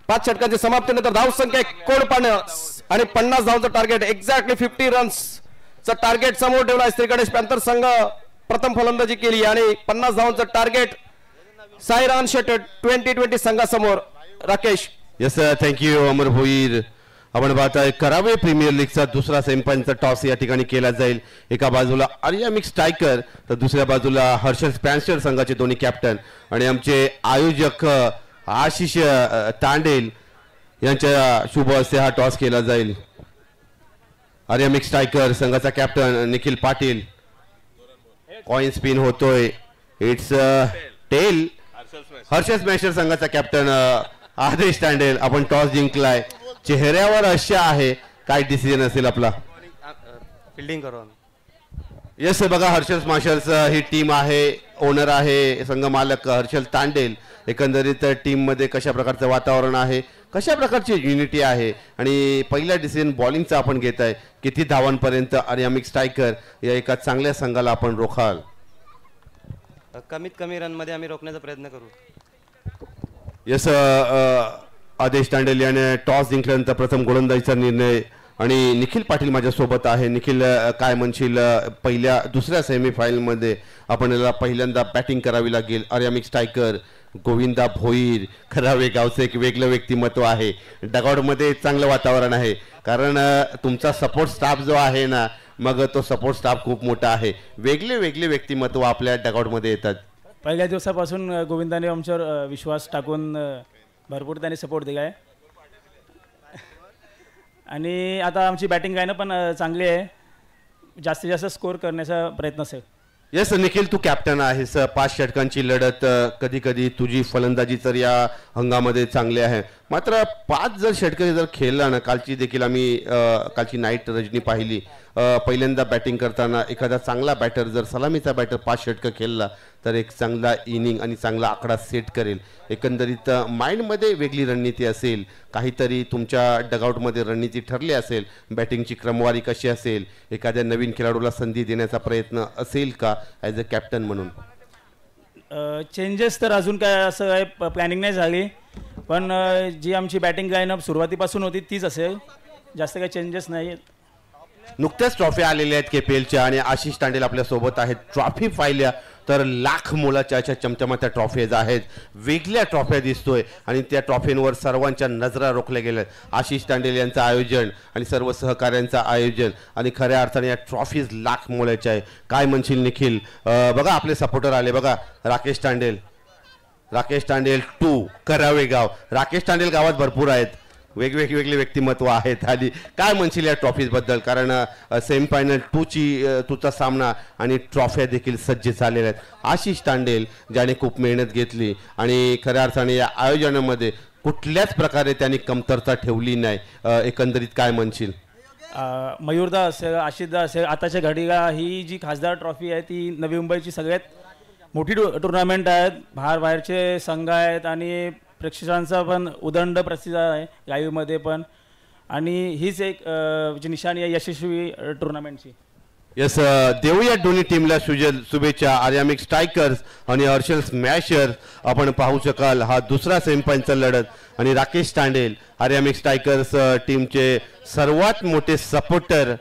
5 षटकांची समाप्तीनंतर धावसंख्या 49 आणि 50 धावांचं टार्गेट. एक्झॅक्टली 50 रन्सचं टार्गेट समोर ठेवलं. श्री गणेश पॅन्थर संघ प्रथम फलंदाजी केली आणि 50 धावांचं टार्गेट सायरन शेट 2020 संघासमोर. राकेश. यस थँक्यू अमर भोईर. आपण पाहताय करावे प्रीमियर लीगचा दुसरा सेमीफायनलचा टॉस या ठिकाणी केला जाईल. एका बाजूला आर्या मिक्स टायगर तर दुसऱ्या बाजूला हर्षल स्पॅन्सर संघाचे दोन्ही कॅप्टन आणि आमचे आयोजक आशिष तांडेल यांच्या शुभ हस्ते हा टॉस केला जाईल. आर्या मिक्स टायगर संघाचा captain Nikhil Patil. Coin spin होतोय. It's tail. हर्षल स्मॅशर संघाचा कॅप्टन आदेश तांडेल. आपण टॉस जिंकलाय. चेहऱ्यावर आशा आहे. काय डिसिजन असेल आपला? फिल्डिंग करू. येस बघा हर्षल स्मॅशर्स ही टीम आहे. ओनर आहे संघ मालक हर्षल तांडेल. एकंदरीत टीम मध्ये कशा प्रकारचं वातावरण आहे, कशा प्रकारची युनिटी आहे आणि पहिला डिसिजन बॉलिंगचा आपण घेत आहे. किती धावांपर्यंत आर्या मिक्स टायगर या एका चांगल्या संघाला आपण रोखाल? कमीत कमी रन मध्ये आम्ही रोखण्याचा प्रयत्न करू. येस आदेश तांडेल याने टॉस जिंकल्यानंतर प्रथम गोलंदाजीचा निर्णय आणि निखिल पाटील माझ्यासोबत आहे. निखिल काय म्हणशील? दुसऱ्या सेमीफायनलमध्ये आपण याला पहिल्यांदा बॅटिंग करावी लागेल. आर्या मिक्स टायगर, गोविंदा भोईर, खरावे गावचं एक वेगळं व्यक्तिमत्व आहे. डगआउटमध्ये चांगलं वातावरण आहे कारण तुमचा सपोर्ट स्टाफ जो आहे ना, मग तो सपोर्ट स्टाफ खूप मोठा आहे. वेगळे वेगळे व्यक्तिमत्व आपल्या डगआउटमध्ये येतात. पहिल्या दिवसापासून गोविंदाने आमच्यावर विश्वास टाकून भरपूर त्यांनी सपोर्ट दिला आहे आणि आता आमची बॅटिंग लाईन पण चांगली आहे. जास्तीत जास्त स्कोर करण्याचा प्रयत्न असेल. येस निखिल, तू कॅप्टन आहेस. 5 षटकांची लढत. कधी कधी तुझी फलंदाजी तर या हंगामध्ये चांगली आहे, मात्र 5 जर षटके जर खेळला ना, कालची देखील आम्ही कालची नाईट रजनी पाहिली. पहिल्यांदा बॅटिंग करताना एखादा चांगला बॅटर जर सलामीचा बॅटर 5 षटकं खेळला तर एक चांगला इनिंग आणि चांगला आकडा सेट करेल. एकंदरीत माइंडमध्ये वेगळी रणनीती असेल, काहीतरी तुमच्या डगआउटमध्ये रणनीती ठरली असेल. बॅटिंगची क्रमवारी कशी असेल, एखाद्या नवीन खेळाडूला संधी देण्याचा प्रयत्न असेल का ॲज अ कॅप्टन म्हणून? चेंजेस तर अजून काय असं काय प्लॅनिंग नाही झाली, पण जी आमची बॅटिंग लाईनअप सुरुवातीपासून होती तीच असेल. जास्त काही चेंजेस नाही. नुकत्याच ट्रॉफी आलेल्या आहेत केपीएलच्या आणि आशिष तांडेल आपल्या सोबत आहेत. ट्रॉफी पाहिल्या तर लाख मोलाच्या अशा चमचमात्या ट्रॉफीज आहेत. वेगळ्या ट्रॉफ्या दिसतोय आणि त्या ट्रॉफींवर सर्वांच्या नजरा रोखल्या गेल्या. आशिष तांडेल यांचं आयोजन आणि सर्व सहकाऱ्यांचं आयोजन आणि खऱ्या अर्थाने या ट्रॉफीज लाख मोलाच्या आहे. काय म्हणशील निखिल? बघा आपले सपोर्टर आले बघा. राकेश तांडेल 2 करावे गाव. राकेश तांडेल गावात भरपूर आहेत. वेगवेगळे व्यक्तिमत्व आहेत. आणि काय म्हणशील या ट्रॉफीज बद्दल? कारण सेमीफायनल 2चा सामना आणि ट्रॉफ्या देखील सज्ज झालेल्या आहेत. आशिष तांडेल ज्याने खूप मेहनत घेतली आणि खऱ्या अर्थाने या आयोजनामध्ये कुठल्याच प्रकारे त्यांनी कमतरता ठेवली नाही. एकंदरीत काय म्हणशील? मयूरदा असेल, आशिषदा असेल, आताच्या घडीला ही जी खासदार ट्रॉफी आहे ती नवी मुंबईची सगळ्यात मोठी टुर्नामेंट आहेत. बाहेरचे संघ आहेत आणि प्रेक्षकांचा पण उदंड प्रसिद्ध आहे लाईव्हमध्ये पण, आणि हीच एक जी निशाणी आहे यशस्वी टुर्नामेंटची. येस, देऊया दोन्ही टीमला शुभेच्छा. आर्या मिक्स टायगर्स आणि हर्षल स्मॅशर्स आपण पाहू शकाल हा दुसरा सेमीफायनलचा लढत आणि राकेश तांडेल आर्या मिक्स टायगर्स टीमचे सर्वात मोठे सपोर्टर.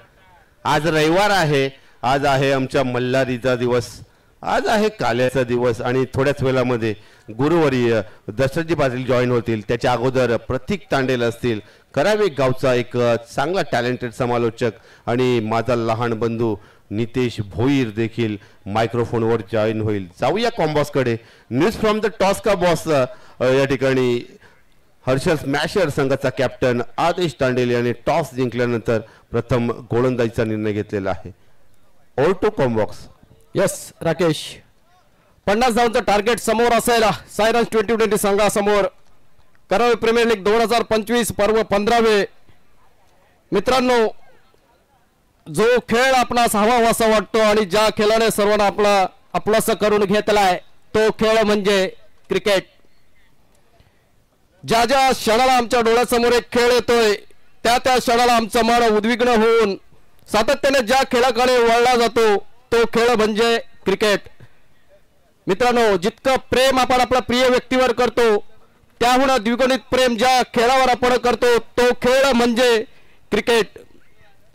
आज रविवार आहे, आज आहे आमच्या मल्हारीचा दिवस, आज आहे काल्याचा दिवस आणि थोड्याच वेळामध्ये गुरुवारी दशरथजी पाटील जॉईन होतील. त्याच्या अगोदर प्रतीक तांडेल असतील. करावे गावचा एक चांगला टॅलेंटेड समालोचक आणि माझा लहान बंधू नितेश भोईर देखील मायक्रोफोनवर जॉईन होईल. जाऊया कॉम्बॉसकडे. न्यूज फ्रॉम द टॉस का बॉस या ठिकाणी हर्षल स्मॅशर संघाचा कॅप्टन आदेश तांडेल याने टॉस जिंकल्यानंतर प्रथम गोलंदाजीचा निर्णय घेतलेला आहे. ओव्हर टू कॉम्बॉक्स. यस राकेश, 50 धावांचं टार्गेट समोर असायला सायरन्स 2020 संघासमोर. करावे प्रीमियर लीग 2025 पर्व 15वे. मित्रांनो, जो खेळ आपणास हवासा वाटतो आणि ज्या खेळाने सर्वांना आपलास करून घेतलाय तो खेळ म्हणजे क्रिकेट. ज्या क्षणाला आमच्या डोळ्यासमोर एक खेळ येतोय त्या क्षणाला आमचं मन उद्विग्न होऊन सातत्याने ज्या खेळाकडे वळला जातो तो खेळ म्हणजे क्रिकेट. मित्रांनो, जितकं प्रेम आपण आपल्या प्रिय व्यक्तीवर करतो त्याहून द्विगुणित प्रेम ज्या खेळावर आपण करतो तो खेळ म्हणजे क्रिकेट.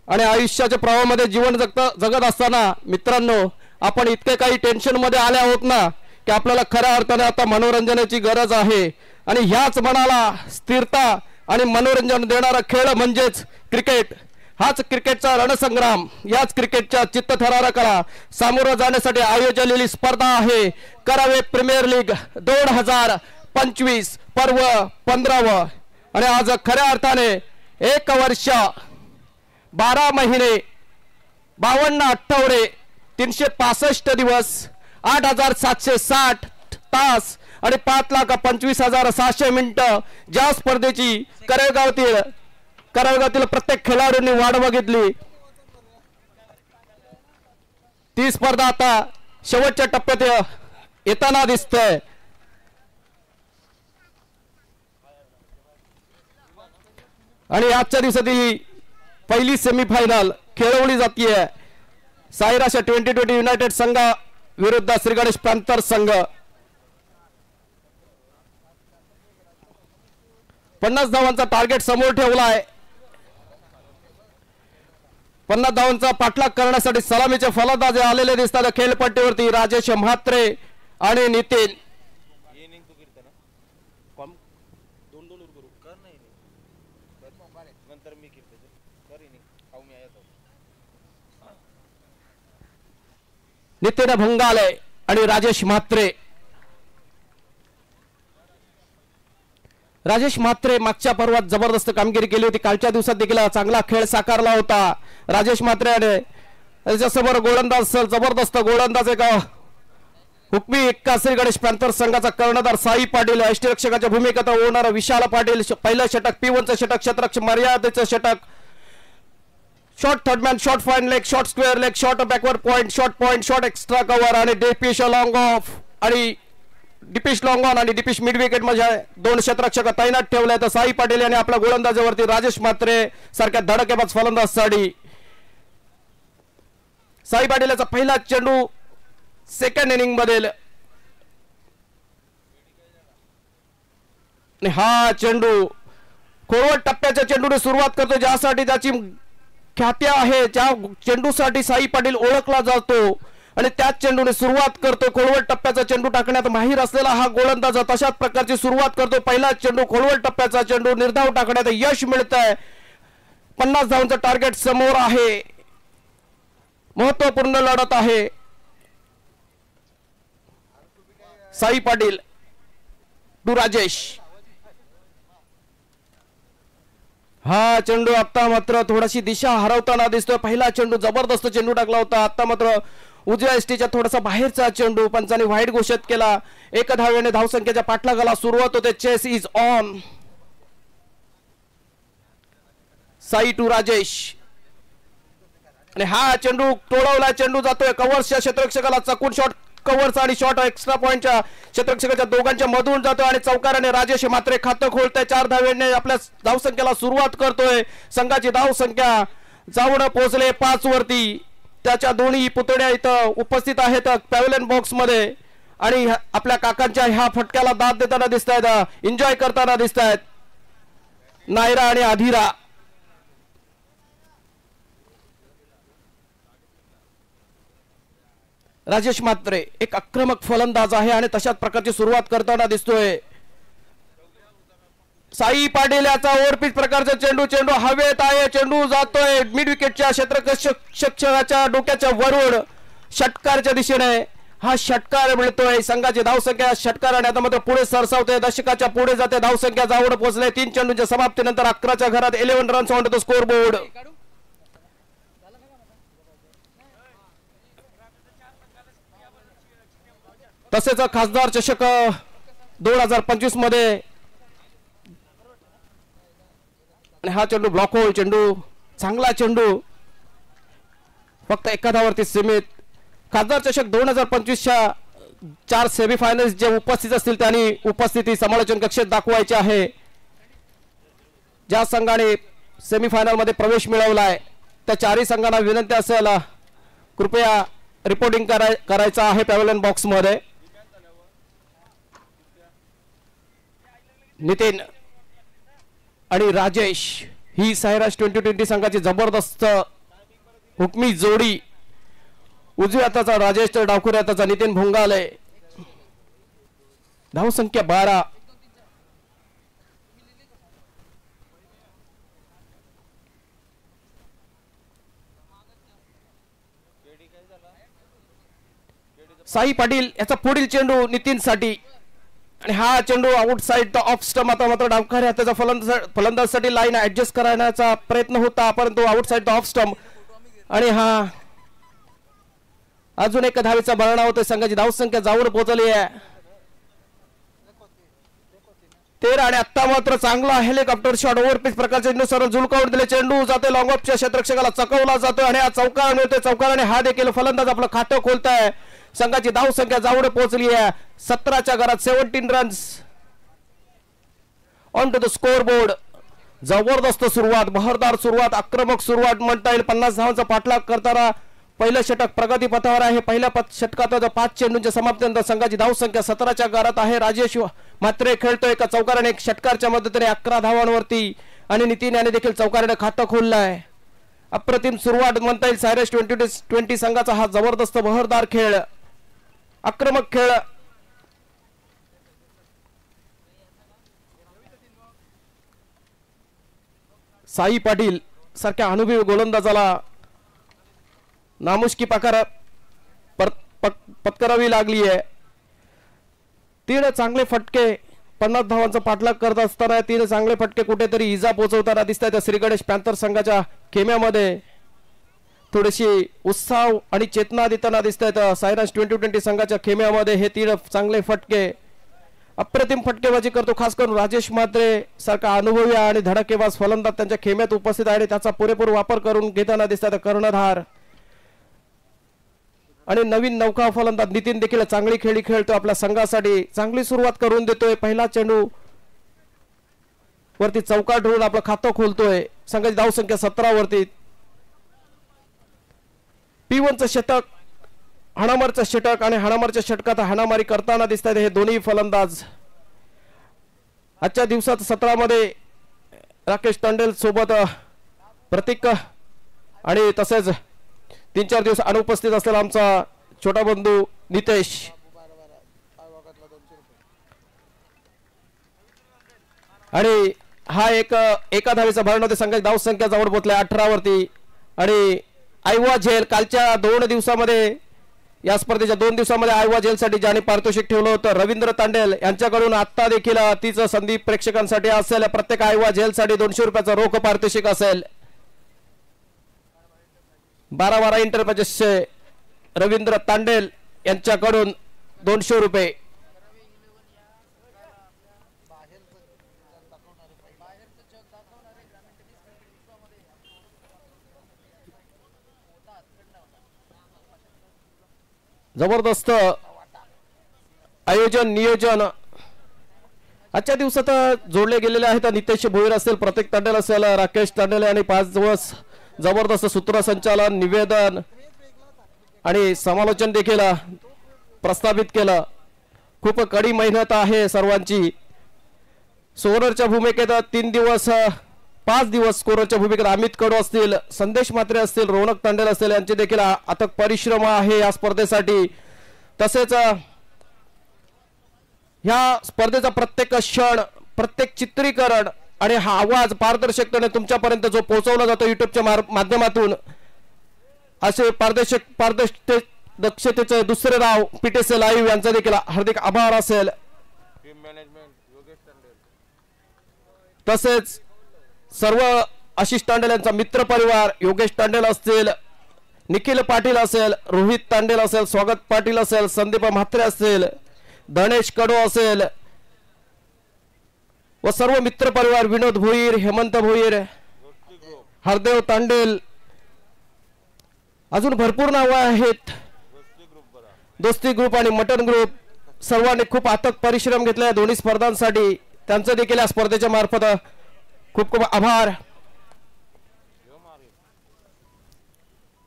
आणि आयुष्याच्या प्रवाहामध्ये जीवन जगत असताना मित्रांनो, आपण इतके काही टेन्शन मध्ये आले आहोत ना की आपल्याला खऱ्या अर्थाने आता मनोरंजनाची गरज आहे आणि ह्याच मनाला स्थिरता आणि मनोरंजन देणारा खेळ म्हणजेच क्रिकेट. हाच क्रिकेटचा रणसंग्राम, याच क्रिकेटच्या चित्तथरारकाला सामोरं जाण्यासाठी आयोजलेली स्पर्धा आहे करावे प्रीमियर लीग 2025 पर्व 15. आणि आज खऱ्या अर्थाने 1 वर्ष 12 महिने 52 आठवडे 365 दिवस 8760 तास आणि 5,25,600 मिनिटं ज्या स्पर्धेची करळगावातील प्रत्येक खेळाडूंनी वाट बघितली, ती स्पर्धा आता शेवटच्या टप्प्यात येताना दिसतंय. आणि आजच्या दिवसाची पहिली सेमीफायनल खेळवली जातीये साईराशा 2020 युनायटेड संघ विरुद्ध श्री गणेश पॅन्थर संघ. 50 धावांचा टार्गेट समोर ठेवलाय. 50 धावांचा पाठलाग करण्यासाठी सलामीचे फलंदाज आलेले दिसतात खेळपट्टीवरती. राजेश म्हात्रे आणि नितीन. नितीन भंगाले आणि राजेश म्हात्रे. राजेश म्हात्रे मागच्या पर्वात जबरदस्त कामगिरी केली होती. कालच्या दिवसात देखील चांगला खेळ साकारला होता राजेश म्हात्रेने. त्याच्यासमोर गोलंदाज जबरदस्त गोलंदाज एक हुकमी एक्का श्री गणेश पॅन्थर संघाचा कर्णधार साई पाटील, यष्टीरक्षकाच्या भूमिकेत होणारा विशाल पाटील. पहिलं षटक P1चं षटक, क्षेत्ररक्षक मर्यादेचं षटक, short third man, short fine leg, short square leg, short backward point, short extra cover आणि डिपिश लॉंग ऑफ आणि डिपिश लॉंग ऑन आणि डिपिश मिड विकेट मध्ये 2 क्षेत्ररक्षक तैनात ठेवले. तर साई पाटील यांनी आपल्या गोलंदाजावरती राजेश म्हात्रे सारख्या धडकेबाज फलंदाजसाठी. साई पाटील याचा पहिला चेंडू सेकंड इनिंग मधील, हा चेंडू खोलवट टप्प्याच्या चेंडूने सुरुवात करतो, ज्यासाठी त्याची ख्याती आहे, ज्या चेंडूसाठी साई पाटील ओळखला जातो आणि त्याच चेंडूने सुरुवात करतो. खोलवट टप्प्याचा चेंडू टाकण्यात माहीर असलेला हा गोलंदाज तशाच प्रकारची सुरुवात करतो. पहिला चेंडू खोलवट टप्प्याचा चेंडू, निर्धाव टाकण्यात यश मिळतंय. 50 धावांचं टार्गेट समोर आहे. महत्वपूर्ण लढत आहे. साई पाटील टू राजेश. हा चेंडू आता मात्र थोडीशी दिशा हरवताना दिसतोय. पहिला चेंडू जबरदस्त चेंडू टाकला होता, आता मात्र उजव्या एसटीच्या थोडासा बाहेरचा चेंडू पंचांनी वाईट घोषित केला. 1 धावेने धावसंख्येच्या पाठलागाला सुरुवात होते. Chase is on. Sai to Rajesh आणि हा चेंडू तोडवला. चेंडू जातोय कव्हर्सच्या क्षेत्ररक्षकाला चकून, शॉट कव्हर्स आणि शॉट एक्स्ट्रा पॉइंटच्या क्षेत्ररक्षकाच्या दोघांच्या मधून जातोय आणि चौकाराने राजेश मात्र खातं खोलतोय. 4 धावेने आपल्या धावसंख्येला सुरुवात करतोय. संघाची धावसंख्या जाऊन पोहोचले 5 वरती. त्याच्या दोन्ही पुतण्या इथं उपस्थित आहेत पॅव्हलियन बॉक्स मध्ये आणि आपल्या काकांच्या ह्या फटक्याला दाद देताना दिसत आहेत, एन्जॉय करताना दिसत आहेत नायरा आणि आधिरा. राजेश म्हात्रे एक आक्रमक फलंदाज आहे आणि तशाच प्रकारची सुरुवात करताना दिसतोय. साई पाटील याचा ओव्हरपिच प्रकारचा चेंडू हवेत आहे. चेंडू जातोय मिड विकेटच्या क्षेत्ररक्षकाच्या डोक्याच्या वरून षटकारच्या दिशेने. हा षटकार मिळतोय. संघाची धावसंख्या षटकाराने आता मात्र पुढे सरसावते, दशकाच्या पुढे जाते. धावसंख्या जाऊन पोहोचले. 3 चेंडूंच्या समाप्तीनंतर 11च्या घरात 11 runs on the score board. तसेच खासदार चषक 2025 मध्ये आणि हा चेंडू ब्लॉक होल चेंडू, चांगला चेंडू, फक्त 1 धावावरती सीमित. खासदार चषक 2025च्या 4 सेमीफायनल्स जे उपस्थित असतील त्यांनी उपस्थिती समालोचन कक्षेत दाखवायची आहे. ज्या संघाने सेमीफायनल मध्ये प्रवेश मिळवलाय त्या 4ही संघांना विनंती असेल कृपया रिपोर्टिंग करायचं आहे पॅव्हलियन बॉक्स मध्ये. नितीन आणि राजेश ही सायराश 2020 संघाची जबरदस्त हुकमी जोडी. उजव्या हाताचा राजेश तर डावखुऱ्या हाताचा नितीन भोंगाले. धावसंख्या 12. साई पाटील याचा पुढील चेंडू नितीनसाठी आणि हा चेंडू आउटसाइड ऑफ स्टंप. आता मात्र डावखाऱ्या त्याचा फलंदाजसाठी लाईन ऍडजस्ट करण्याचा प्रयत्न होता परंतु आउटसाइड ऑफ स्टंप. आणि हा अजून एक धावेचा भरणा होतोय. संघाची धावसंख्या जाऊन पोहोचली आहे 13. आणि आता मात्र चांगला हेलिकॉप्टर शॉट ओव्हरपिच प्रकारचे चेंडू सरळ झुलकावून दिले. चेंडू जाते लॉंग ऑफच्या क्षेत्ररक्षकाला चकवला जातो आणि हा चौकार मिळतोय. चौकाराने हा देखील फलंदाज आपलं खातं खोलताय. संघाची धावसंख्या जाऊन पोहोचली आहे 17च्या घरात 17 runs on to the score board. जबरदस्त सुरुवात, बहरदार सुरुवात, आक्रमक सुरुवात म्हणता येईल. 50 धावांचा पाठलाग करताना पहिलं षटक प्रगती पथावर आहे. पहिल्या षटकात 5 चेंडूंच्या समाप्तीनंतर संघाची धावसंख्या 17च्या घरात आहे. राजेश मात्रे खेळतोय एका चौकाराने एक षटकारच्या मदतीने 11 धावांवरती आणि नितीन याने देखील चौकाराने खातं खोललंय. अप्रतिम सुरुवात म्हणता येईल सायरस 2020 संघाचा. हा जबरदस्त बहरदार खेळ, आक्रमक खेळ. साई पाटील सारख्या अनुभवी गोलंदाजाला नामुष्की पत्करावी लागली आहे. 3 चांगले फटके 50 धावांचा पाठलाग करत असताना 3 चांगले फटके कुठेतरी इजा पोहोचवताना दिसत आहेत. श्री गणेश पॅन्थर संघाच्या खेम्यामध्ये थोडीशी उत्साह आणि चेतना देताना दिसत आहेत. सायरस 2020 संघाच्या खेम्यामध्ये हे 3 चांगले फटके, अप्रतिम फटकेबाजी करतो खास करून राजेश म्हात्रे सारखा अनुभवी आणि धडाकेबाज फलंदाज त्यांच्या खेम्यात उपस्थित आहे आणि त्याचा पुरेपूर वापर करून घेताना दिसतात. कर्णधार आणि नवीन नौका फलंदाज नितीन देखील चांगली खेळी खेळतो. आपल्या संघासाठी चांगली सुरुवात करून देतोय. पहिला चेंडू वरती चौकार ठेवून आपलं खातं खोलतोय. संघाची धावसंख्या 17 वरती. P1चं षटक, हाणामारचं षटक आणि हाणामारच्या षटकात हाणामारी करताना दिसतात हे दोन्ही फलंदाज. आजच्या दिवसात 17 मध्ये राकेश तांडेल सोबत प्रतीक आणि तसेच 3-4 दिवस अनुपस्थित असलेला आमचा छोटा बंधू नितेश. आणि हा एका धावेचा भरणा होते. संघाची धावसंख्या जवळ पोहोचल्या 18 वरती. आणि आयवा झेल कालच्या 2 दिवसामध्ये या स्पर्धेच्या 2 दिवसामध्ये आयवा झेलसाठी ज्याने पारितोषिक ठेवलं होतं रवींद्र तांडेल यांच्याकडून आता देखील तीच संधी प्रेक्षकांसाठी असेल. प्रत्येक आयवा झेलसाठी 200 रुपयाचं रोख पारितोषिक असेल. 12 इंटर पॅचेसचे रवींद्र तांडेल यांच्याकडून 200 रुपये. जबरदस्त आयोजन नियोजन आजच्या दिवसात जोडले गेलेले आहेत. नितेश भोईर असेल, प्रतीक तांडेल असेल, राकेश तांडेल यांनी 5 दिवस जबरदस्त सूत्रसंचालन, निवेदन आणि समालोचन देखील प्रस्थापित केलं. खूप कडी मेहनत आहे सर्वांची. स्कोररच्या भूमिकेत 5 दिवस स्कोररच्या भूमिकेत अमित कडू असतील, संदेश म्हात्रे असतील, रौनक तांडेल असतील यांचे देखील अथक परिश्रम आहे या स्पर्धेसाठी. तसेच ह्या स्पर्धेचा प्रत्येक क्षण, प्रत्येक चित्रीकरण आणि हा आवाज पारदर्शकतेने तुमच्यापर्यंत जो पोहोचवला जातो युट्यूबच्या माध्यमातून, असे पारदर्शकतेचे दुसरे नाव PTC लाईव्ह यांचा देखील हार्दिक आभार असेल. तसेच सर्व आशिष तांडेल यांचा मित्र परिवार, योगेश तांडेल असतील, निखिल पाटील असेल, रोहित तांडेल असेल, स्वागत पाटील असेल, संदीप म्हात्रे असेल, धनेश कडू असेल व सर्व मित्र परिवार, विनोद भोईर, हेमंत भोईर, हरदेव तांडेल, अजून भरपूर नावं आहेत. दोस्ती ग्रुप आणि मटन ग्रुप सर्वांनी खूप अथक परिश्रम घेतले या दोन्ही स्पर्धांसाठी. त्यांचं देखील या स्पर्धेच्या मार्फत खूप खूप आभार.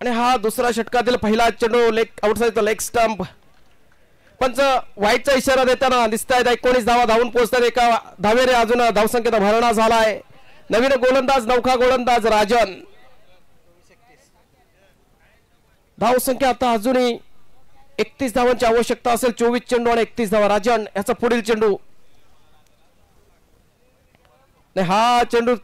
आणि हा दुसरा षटकातील पहिला चेंडू आउटसाइडचा लेग स्टंप. पंच वाईटचा इशारा देताना दिसत आहेत. 19 धावा धावून पोहोचतात. एका धावेने अजून धावसंख्येचा भरणा झालाय. नवीन गोलंदाज, नौका गोलंदाज राजन. धावसंख्या आता अजूनही 31 धावांची आवश्यकता असेल. 24 चेंडू आणि 31 धावा. राजन याचा पुढील चेंडू. हा चेंडू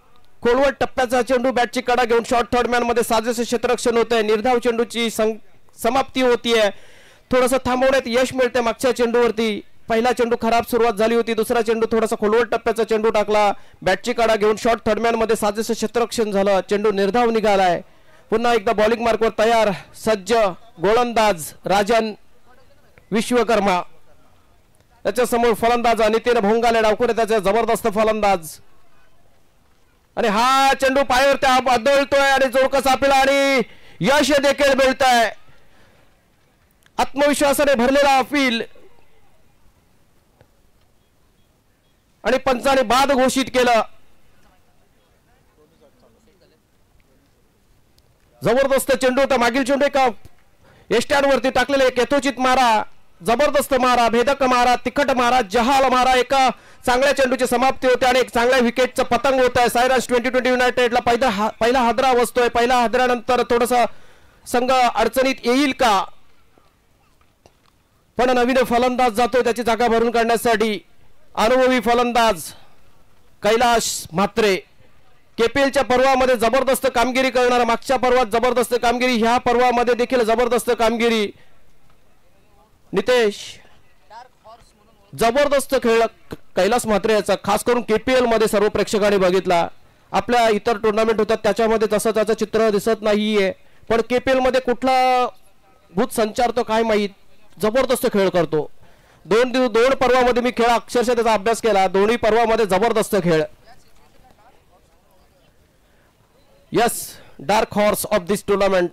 खोलवट टप्प्याचा चेंडू, बॅटची कडा घेऊन शॉर्ट थर्ड मॅन मध्ये साजेसे क्षेत्ररक्षण होत आहे. निर्धाव चेंडूची समाप्ती होतीये. थोडंसं थांबवण्यात यश मिळते मागच्या चेंडूवरती. पहिला चेंडू खराब सुरुवात झाली होती, दुसरा चेंडू थोडासा खोलवर टप्प्याचा चेंडू टाकला, बॅटची काढा घेऊन शॉर्ट थर्डमॅन मध्ये साजेसं क्षेत्ररक्षण झालं, चेंडू निर्धाव निघालाय. पुन्हा एकदा बॉलिंग मार्कवर तयार सज्ज गोलंदाज राजन विश्वकर्मा, त्याच्या समोर फलंदाज नितीन भोंगाले डावखुरे त्याचे जबरदस्त फलंदाज. आणि हा चेंडू पायावरती आदळतोय आणि जोरकस आपला आणि यश देखील मिळत आहे. आत्मविश्वासाने भरलेला अपील आणि पंचाने बाद घोषित केलं. जबरदस्त चेंडू होता. मागील चेंडू एका एस्टॅनवरती टाकलेला एक यथोचित मारा, जबरदस्त मारा, भेदक मारा, तिखट मारा, जहाल मारा, एका चांगल्या चेंडूची समाप्ती होते आणि एक चांगल्या विकेटचं पतंग होत आहे. सायराज 2020 युनायटेडला पहिला हादरा बसतोय. पहिला हादऱ्यानंतर थोडासा संघ अडचणीत येईल का, पण नवीन फलंदाज जातो त्याची जागा भरून काढण्यासाठी. अनुभवी फलंदाज कैलाश म्हात्रे, केपीएलच्या पर्वामध्ये जबरदस्त कामगिरी करणारा, मागच्या पर्वात जबरदस्त कामगिरी, ह्या पर्वामध्ये देखील जबरदस्त कामगिरी. नितेश जबरदस्त खेळ कैलास म्हात्रे याचा, खास करून केपीएल मध्ये सर्व प्रेक्षकांनी बघितला. आपल्या इतर टुर्नामेंट होतात त्याच्यामध्ये तसं त्याचं चित्र दिसत नाहीये, पण केपीएल मध्ये कुठला भूत संचारतो काय माहीत, जबरदस्त खेळ करतो. दोन पर्वामध्ये मी खेळ अक्षरशः त्याचा अभ्यास केला, दोन्ही पर्वामध्ये जबरदस्त खेळ. Yes, dark horse of this tournament.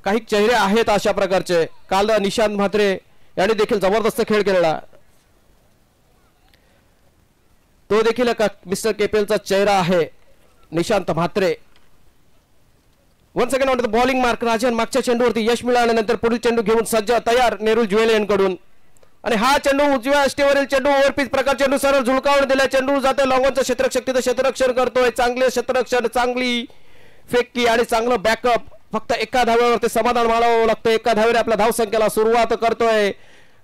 काही चेहरे आहेत अशा प्रकारचे. काल निशांत म्हात्रे यांनी देखील जबरदस्त खेळ केलेला, तो देखील मिस्टर केपीएलचा चेहरा आहे Nishant Mhatre. One second on the bowling mark. Rajan मागच्या चेंडूवरती यश मिळाल्यानंतर पुढील चेंडू घेऊन सज्ज तयार नेरुल ज्वेल यांकडून. आणि हा चेंडू उजव्या अष्टेवरील चेंडू, ओव्हरपिच प्रकार चेंडू सरळ झुळकावून दिला. चेंडू जाते लॉंगॉनचं क्षेत्ररक्षक क्षेत्ररक्षण करतोय. चांगले क्षेत्ररक्षण, चांगली फेकी आणि चांगलं बॅकअप. फक्त एका धाव्यावरती समाधान मानावं लागतं. एका धावेने आपल्या धावसंख्येला सुरुवात करतोय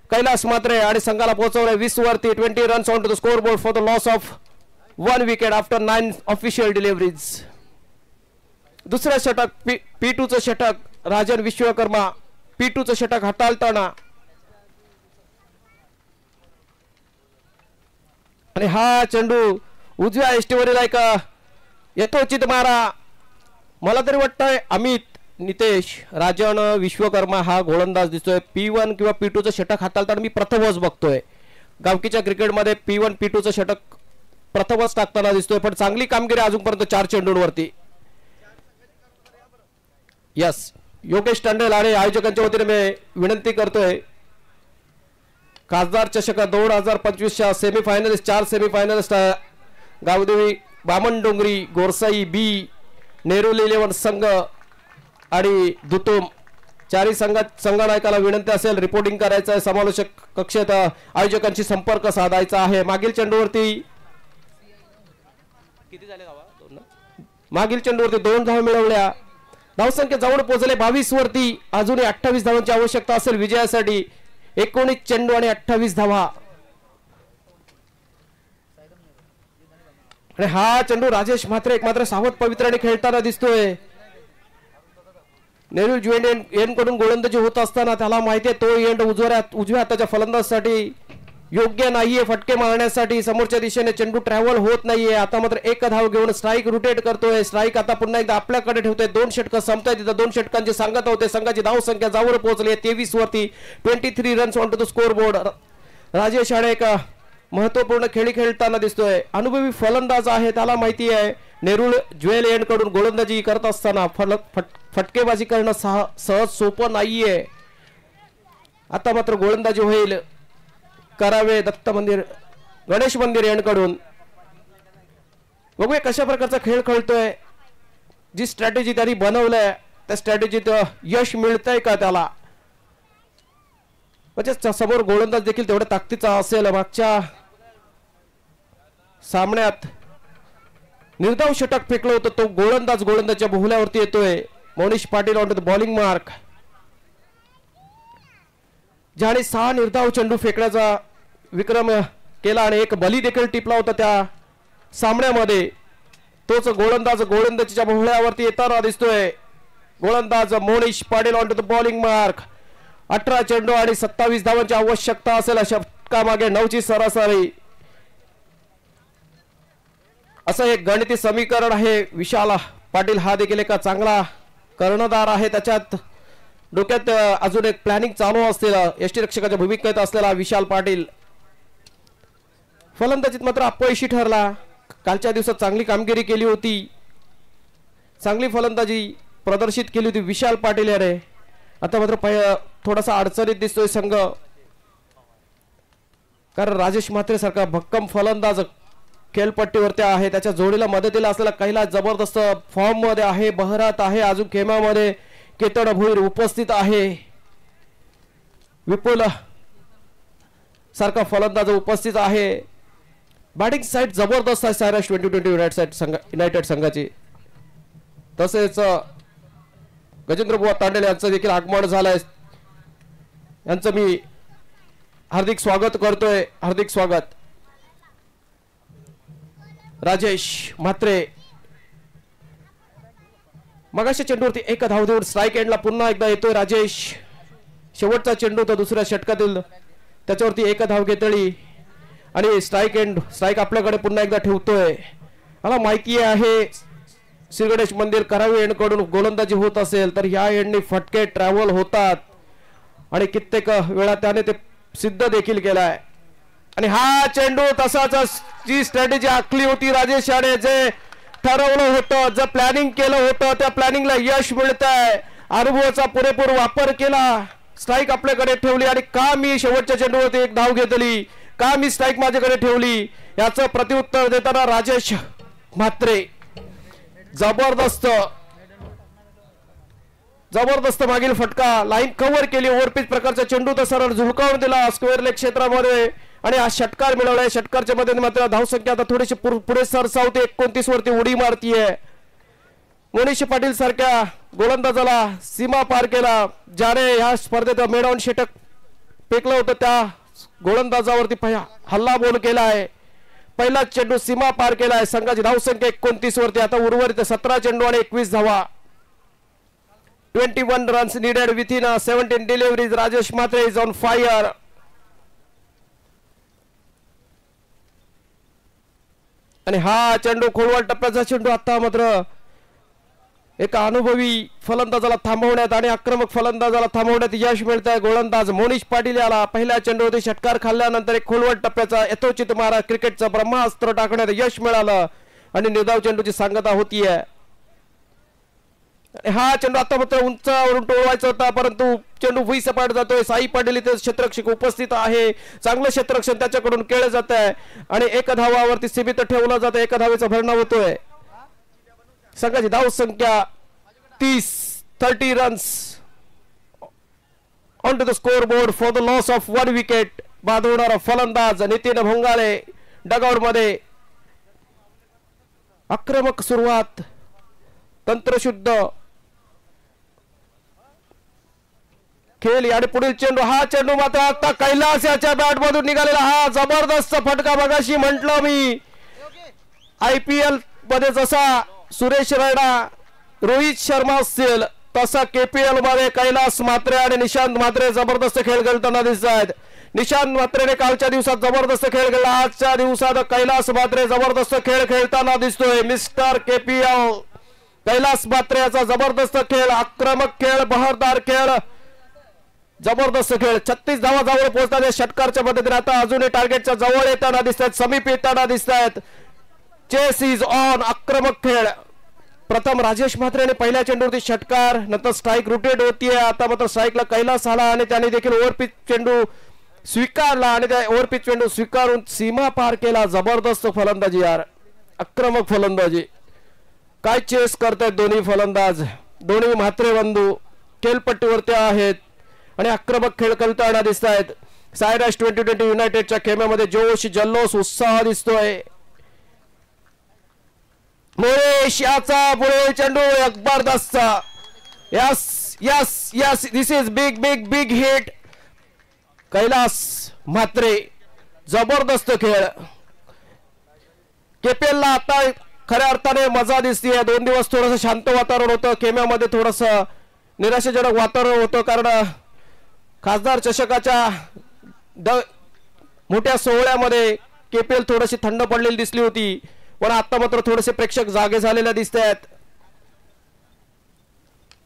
कैलास म्हात्रे आणि संघाला पोहोचवलंय 20 वरती. 20 runs on to the score board for the loss of 1 wicket after 9 official deliveries. दुसऱ्या षटक P2चं षटक राजन विश्वकर्मा. P2चं षटक हाताळताना आणि हा चेंडू उजव्या एष्टीवरील एक यथोचित मारा. मला तरी वाटतंय अमित नितेश राजन विश्वकर्मा हा गोलंदाज दिसतोय. P1 किंवा P2चं षटक हाताळताना मी प्रथमच बघतोय. गावकीच्या क्रिकेटमध्ये P1 P2चं षटक प्रथमच टाकताना दिसतोय, पण चांगली कामगिरी अजूनपर्यंत 4 चेंडूंवरती. यस, योगेश टंडेल आणि आयोजकांच्या वतीने मी विनंती करतोय, खासदार चषक 2025च्या सेमीफायनलिस्ट 4 सेमीफायनलिस्ट गावदेवी बामणडोंगरी, गोरसाई बी, नेरुल 11 संघ आणि दुतुम चारही संघनायकाला विनंती असेल रिपोर्टिंग करायचं आहे. समालोचक कक्षेत आयोजकांशी संपर्क साधायचा आहे. मागील चेंडूवरती किती झाले धावा? मागील चेंडूवरती 2 धावा मिळवल्या. धावसंख्या जवळ पोहोचले 22 वरती. अजूनही 28 धावांची आवश्यकता असेल विजयासाठी. 19 चेंडू आणि 28 धावा. आणि हा चेंडू राजेश म्हात्रे एक मात्र सावध पवित्राने खेळताना दिसतोय. नेरुल ज्वेल यांकडून गोलंदाजी होत असताना त्याला माहिती आहे तो एंड उजव्या हाताच्या फलंदाजासाठी योग्य नाहीये. फटके मारण्यासाठी समोरच्या दिशेने चेंडू ट्रॅव्हल होत नाहीये. आता मात्र एक धाव घेऊन स्ट्राईक रोटेट करतोय. स्ट्राईक आता पुन्हा एकदा आपल्याकडे ठेवतोय. 2 षटकं संपतायत. तिथं 2 षटकांची सांगत होते. संघाची धाव संख्या जावर पोहोचली 23 वरती. 23 runs on to the score board. Rajesh आणि एक महत्वपूर्ण खेळी खेळताना दिसतोय. अनुभवी फलंदाज आहे, त्याला माहिती आहे नेरुल ज्वेल यांकडून गोलंदाजी करत असताना फटकेबाजी करणं सहज सोपं नाहीये. आता मात्र गोलंदाजी होईल करावे दत्त मंदिर गणेश मंदिर यांकडून. बघूया कशा प्रकारचा खेळ खेळतोय. जी स्ट्रॅटेजी त्यांनी बनवलंय त्या स्ट्रॅटेजीत यश मिळतंय का त्याला. म्हणजे समोर गोलंदाज देखील तेवढ्या ताकदीचा असेल. मागच्या सामन्यात निर्धाव षटक फेकलं होतं तो गोलंदाजच्या बोहल्यावरती येतोय. Monish Patil on to the bowling mark. ज्याने 6 निर्धाव चेंडू फेकण्याचा विक्रम केला आणि एक बली देखील टिपला होता त्या सामन्यामध्ये. तोच गोलंदाजीच्या बोहल्यावरती येताना दिसतोय. गोलंदाज Monish Patil on to the bowling mark. 18 चेंडू आणि 27 धावांची आवश्यकता असेल. षटकामागे 9ची सरासरी. असं एक गणिती समीकरण आहे. विशाल पाटील हा देखील एक चांगला कर्णधार आहे. त्याच्यात डोक्यात अजून एक प्लॅनिंग चालू असलेला यष्टीरक्षकाच्या भूमिकेत असलेला विशाल पाटील फलंदाजीत मात्र अपयशी ठरला. कालच्या दिवसात चांगली कामगिरी केली होती, चांगली फलंदाजी प्रदर्शित केली होती विशाल पाटील याने. आता मात्र थोडासा अडचणीत दिसतोय संघ, कारण राजेश म्हात्रे सारखा भक्कम फलंदाज खेळपट्टीवरती आहे. त्याच्या जोडीला मदतीला असलेला कैलास जबरदस्त फॉर्म मध्ये आहे, बहरात आहे. अजून खेमामध्ये केतन भोईर उपस्थित आहे. विपुल सारखा फलंदाज उपस्थित आहे. बॅटिंग साईड जबरदस्त आहे सायराश 2020 युनायटेड संघाची. तसेच गजेंद्र बुवा तांडेल यांचं देखील आगमन झालंय. यांचं मी हार्दिक स्वागत करतोय. हार्दिक स्वागत. राजेश म्हात्रे मगाशी चेंडूवरती एक धाव देऊन स्ट्राईक एंडला पुन्हा एकदा येतोय राजेश. शेवटचा चेंडू तर दुसऱ्या षटकातील त्याच्यावरती एक धाव घेतली आणि स्ट्राईक आपल्याकडे पुन्हा एकदा ठेवतोय. मला माहिती आहे श्रीगणेश मंदिर करावी एंडकडून गोलंदाजी होत असेल तर या एंडनी फटके ट्रॅव्हल होतात आणि कित्येक वेळा त्याने ते सिद्ध देखील केलाय. आणि हा चेंडू तसाच जी स्ट्रॅटेजी आखली होती राजेश याने, जे ठरवलं होतं, जे प्लॅनिंग केलं होतं त्या प्लॅनिंगला यश मिळतंय. अनुभवाचा पुरेपूर वापर केला, स्ट्राईक आपल्याकडे ठेवली आणि का मी शेवटच्या चेंडूवरती एक धाव घेतली, का मी स्ट्राईक माझ्याकडे ठेवली याचं प्रत्युत्तर देताना राजेश म्हात्रे जबरदस्त जबरदस्त मागील फटका लाईन कव्हर केली. ओव्हरपिच प्रकारचा चेंडू तर सरळ झुलकावून दिला स्क्वेअर लेग क्षेत्रामध्ये आणि हा षटकार मिळवलाय. षटकारच्या मध्ये मात्र धावसंख्या आता थोडीशी पुढे सरसावते. 29 वरती उडी मारतीये. मोनिश पाटील सारख्या गोलंदाजाला सीमा पार केला, ज्याने ह्या स्पर्धेत मेडॉन षटक फेकलं होतं त्या गोलंदाजावरती हल्ला बोल केलाय. पहिला चेंडू सीमा पार केलाय. संघाची धावसंख्या 29 वरती. आता उर्वरित 17 चेंडू आणि 21 धावा. 21 runs needed within 17 deliveries. Rajesh Mhatre is on fire. आणि हा चेंडू खोलवर टप्प्याचा चेंडू. आता मात्र एका अनुभवी फलंदाजाला थांबवण्यात आणि आक्रमक फलंदाजाला थांबवण्यात यश मिळत आहे. गोलंदाज मोनिश पाटील याला पहिल्या चेंडूवरती षटकार खाल्ल्यानंतर एक खोलवर टप्प्याचा यथोचित मारा क्रिकेटचं ब्रह्मास्त्र टाकण्यात यश मिळालं आणि निर्धाव चेंडूची सांगता होतीये. हा चेंडू आता मात्र उंचावरून टोळवायचा होता, परंतु चेंडू भुई सपाट जातोय. साई पाटील इथे क्षेत्ररक्षक उपस्थित आहे. चांगलं क्षेत्ररक्षण त्याच्याकडून केलं जात आहे आणि एक धावावरती सीमित ठेवलं जातं. एका धावेचा भरणा होतोय. संघाची धाव संख्या 30 runs on to the score board for the loss of 1 wicket. बांधवणारा फलंदाज नितीन भोंगाळे डगआउट मध्ये. आक्रमक सुरुवात, तंत्रशुद्ध खेळ आणि पुढील चेंडू. हा चेंडू मात्र आता कैलास याच्या बॅट मधून निघालेला. हा जबरदस्त फटका. मगाशी म्हटलं मी IPL मध्ये जसा सुरेश रैना, रोहित शर्मा असतील तसा KPL मध्ये कैलास म्हात्रे आणि निशांत म्हात्रे जबरदस्त खेळ खेळताना दिसत आहेत. निशांत म्हात्रेने कालच्या दिवसात जबरदस्त खेळ खेळला. आजच्या दिवसात कैलास म्हात्रे जबरदस्त खेळ खेळताना दिसतोय. मिस्टर KPL कैलास म्हात्रे याचा जबरदस्त खेळ, आक्रमक खेळ, बहरदार खेळ, जबरदस्त खेळ. 36 धावा जवळ पोहोचतात षटकारच्या पद्धतीने. आता अजूनही टार्गेटच्या जवळ येताना दिसत आहेत, समीप येताना दिसत आहेत. Chase is on. आक्रमक खेळ. प्रथम राजेश म्हात्रेने पहिल्या चेंडूवरती षटकार, नंतर स्ट्राईक रोटेट होतीये. आता मात्र स्ट्राईकला कैलास आला आणि त्याने देखील ओव्हरपिच चेंडू स्वीकारला आणि त्या ओव्हरपिच चेंडू स्वीकारून सीमा पार केला. जबरदस्त फलंदाजी यार, आक्रमक फलंदाजी. काय चेस करतायत दोन्ही फलंदाज. दोन्ही म्हात्रे बंधू खेळपट्टीवरती आहेत आणि आक्रमक खेळ खेळताना दिसत आहेत. सायराश 2020 युनायटेडच्या खेम्यामध्ये जोश, जल्लोष, उत्साह दिसतोय. मोरेश याचा पुढे चेंडू जबरदस्त. Yes yes yes, this is big big big hit. Kailas Mhatre जबरदस्त खेळ. KPL ला आता खऱ्या अर्थाने मजा दिसतीये. 2 दिवस थोडंसं शांत वातावरण होतं खेम्यामध्ये, थोडंसं निराशाजनक वातावरण होतं, कारण खासदार चषकाच्या मोठ्या सोहळ्यामध्ये केपीएल थोडीशी थंड पडलेली दिसली होती, पण आता मात्र थोडेसे प्रेक्षक जागे झालेले दिसत आहेत.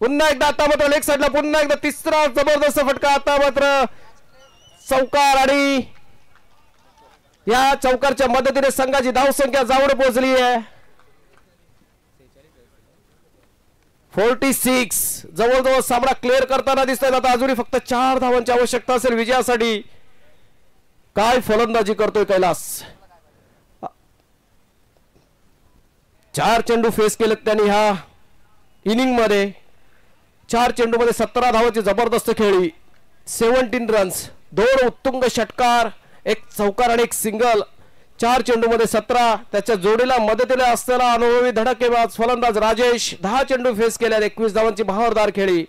पुन्हा एकदा आता मात्र लेग साइडला पुन्हा एकदा तिसरा जबरदस्त फटका. आता मात्र चौकार आणि या चौकारच्या मदतीने संघाची धावसंख्या जाऊन पोहोचली आहे 46. जवळजवळ सामना क्लिअर करताना दिसतोय. आता अजूनही फक्त 4 धावांची आवश्यकता असेल विजयासाठी. काय फलंदाजी करतोय कैलास. 4 चेंडू फेस केलेत त्यांनी ह्या इनिंग मध्ये. 4 चेंडू मध्ये 17 धावांची जबरदस्त खेळी. 17 रन्स, 2 उत्तुंग षटकार, 1 चौकार आणि 1 सिंगल. 4 चेंडू मध्ये 17. त्याच्या जोडीला मदतीला असलेला अनुभवी धडाकेबाज फलंदाज राजेश 10 चेंडू फेस केल्या, 21 धावांची बहारदार खेळी.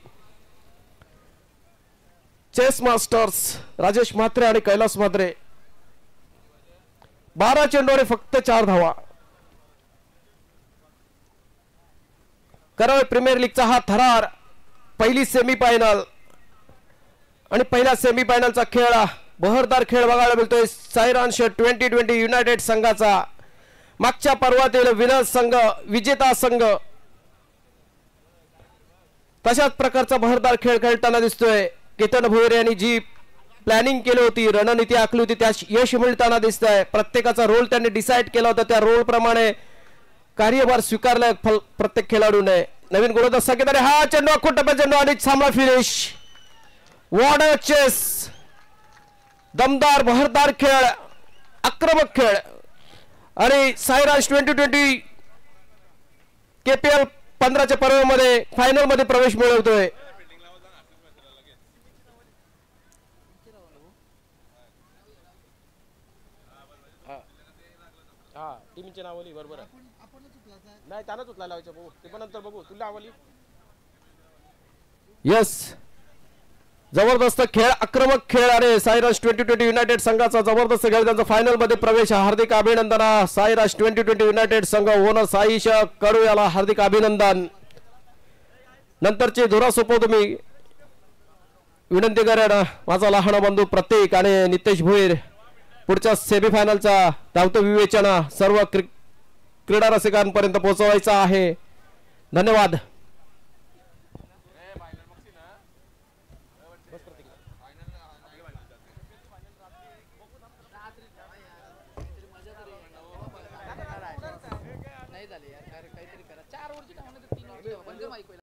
चेस मास्टर्स राजेश म्हात्रे आणि कैलास म्हात्रे 12 चेंडू आणि फक्त 4 धावा. करावे प्रीमियर लीगचा हा थरार. पहिली सेमीफायनल आणि पहिल्या सेमीफायनलचा खेळ, बहरदार खेळ बघायला मिळतोय. सायरांश 2020 युनायटेड संघाचा मागच्या पर्वातील विनर संघ, विजेता संघ तशाच प्रकारचा बहरदार खेळ खेळताना दिसतोय. केतन भोईर यांनी जी प्लॅनिंग केली होती, रणनीती आखली होती, त्या यश मिळताना दिसत आहे. प्रत्येकाचा रोल त्यांनी डिसाईड केला होता, त्या रोल प्रमाणे कार्यभार स्वीकारला प्रत्येक खेळाडूने. नवीन गोलंदाज संकेत आणि हा चेंडू अख्खून टप्प्यात चेंडू आणि सामना फिनिश. What a chess. दमदार बहरदार खेळ, आक्रमक खेळ आणि सायरांश 2020 केपीएल 15च्या पर्वामध्ये फायनल मध्ये प्रवेश मिळवतोय. टीमचे नावली बरोबर आहे. नाही त्यानंच उचलायला लावायचं बघू, ते पण नंतर बघू. तुला आवली. यस, जबरदस्त खेळ, आक्रमक खेळ आणि सायरांश 2020 युनायटेड संघाचा जबरदस्त खेळ, त्यांचा फायनल मध्ये प्रवेश. हार्दिक अभिनंदन. सायरांश 2020 युनायटेड संघ ओनर साईश कडू याला हार्दिक अभिनंदन. नंतरची धुरा सोपवतो मी. विनंती करेन माझा लहान बंधू प्रतीक आणि नितेश भोईर पुढच्या सेमीफायनलचा धावतं विवेचन सर्व क्रीडा रसिकांपर्यंत पोहोचवायचा आहे. धन्यवाद.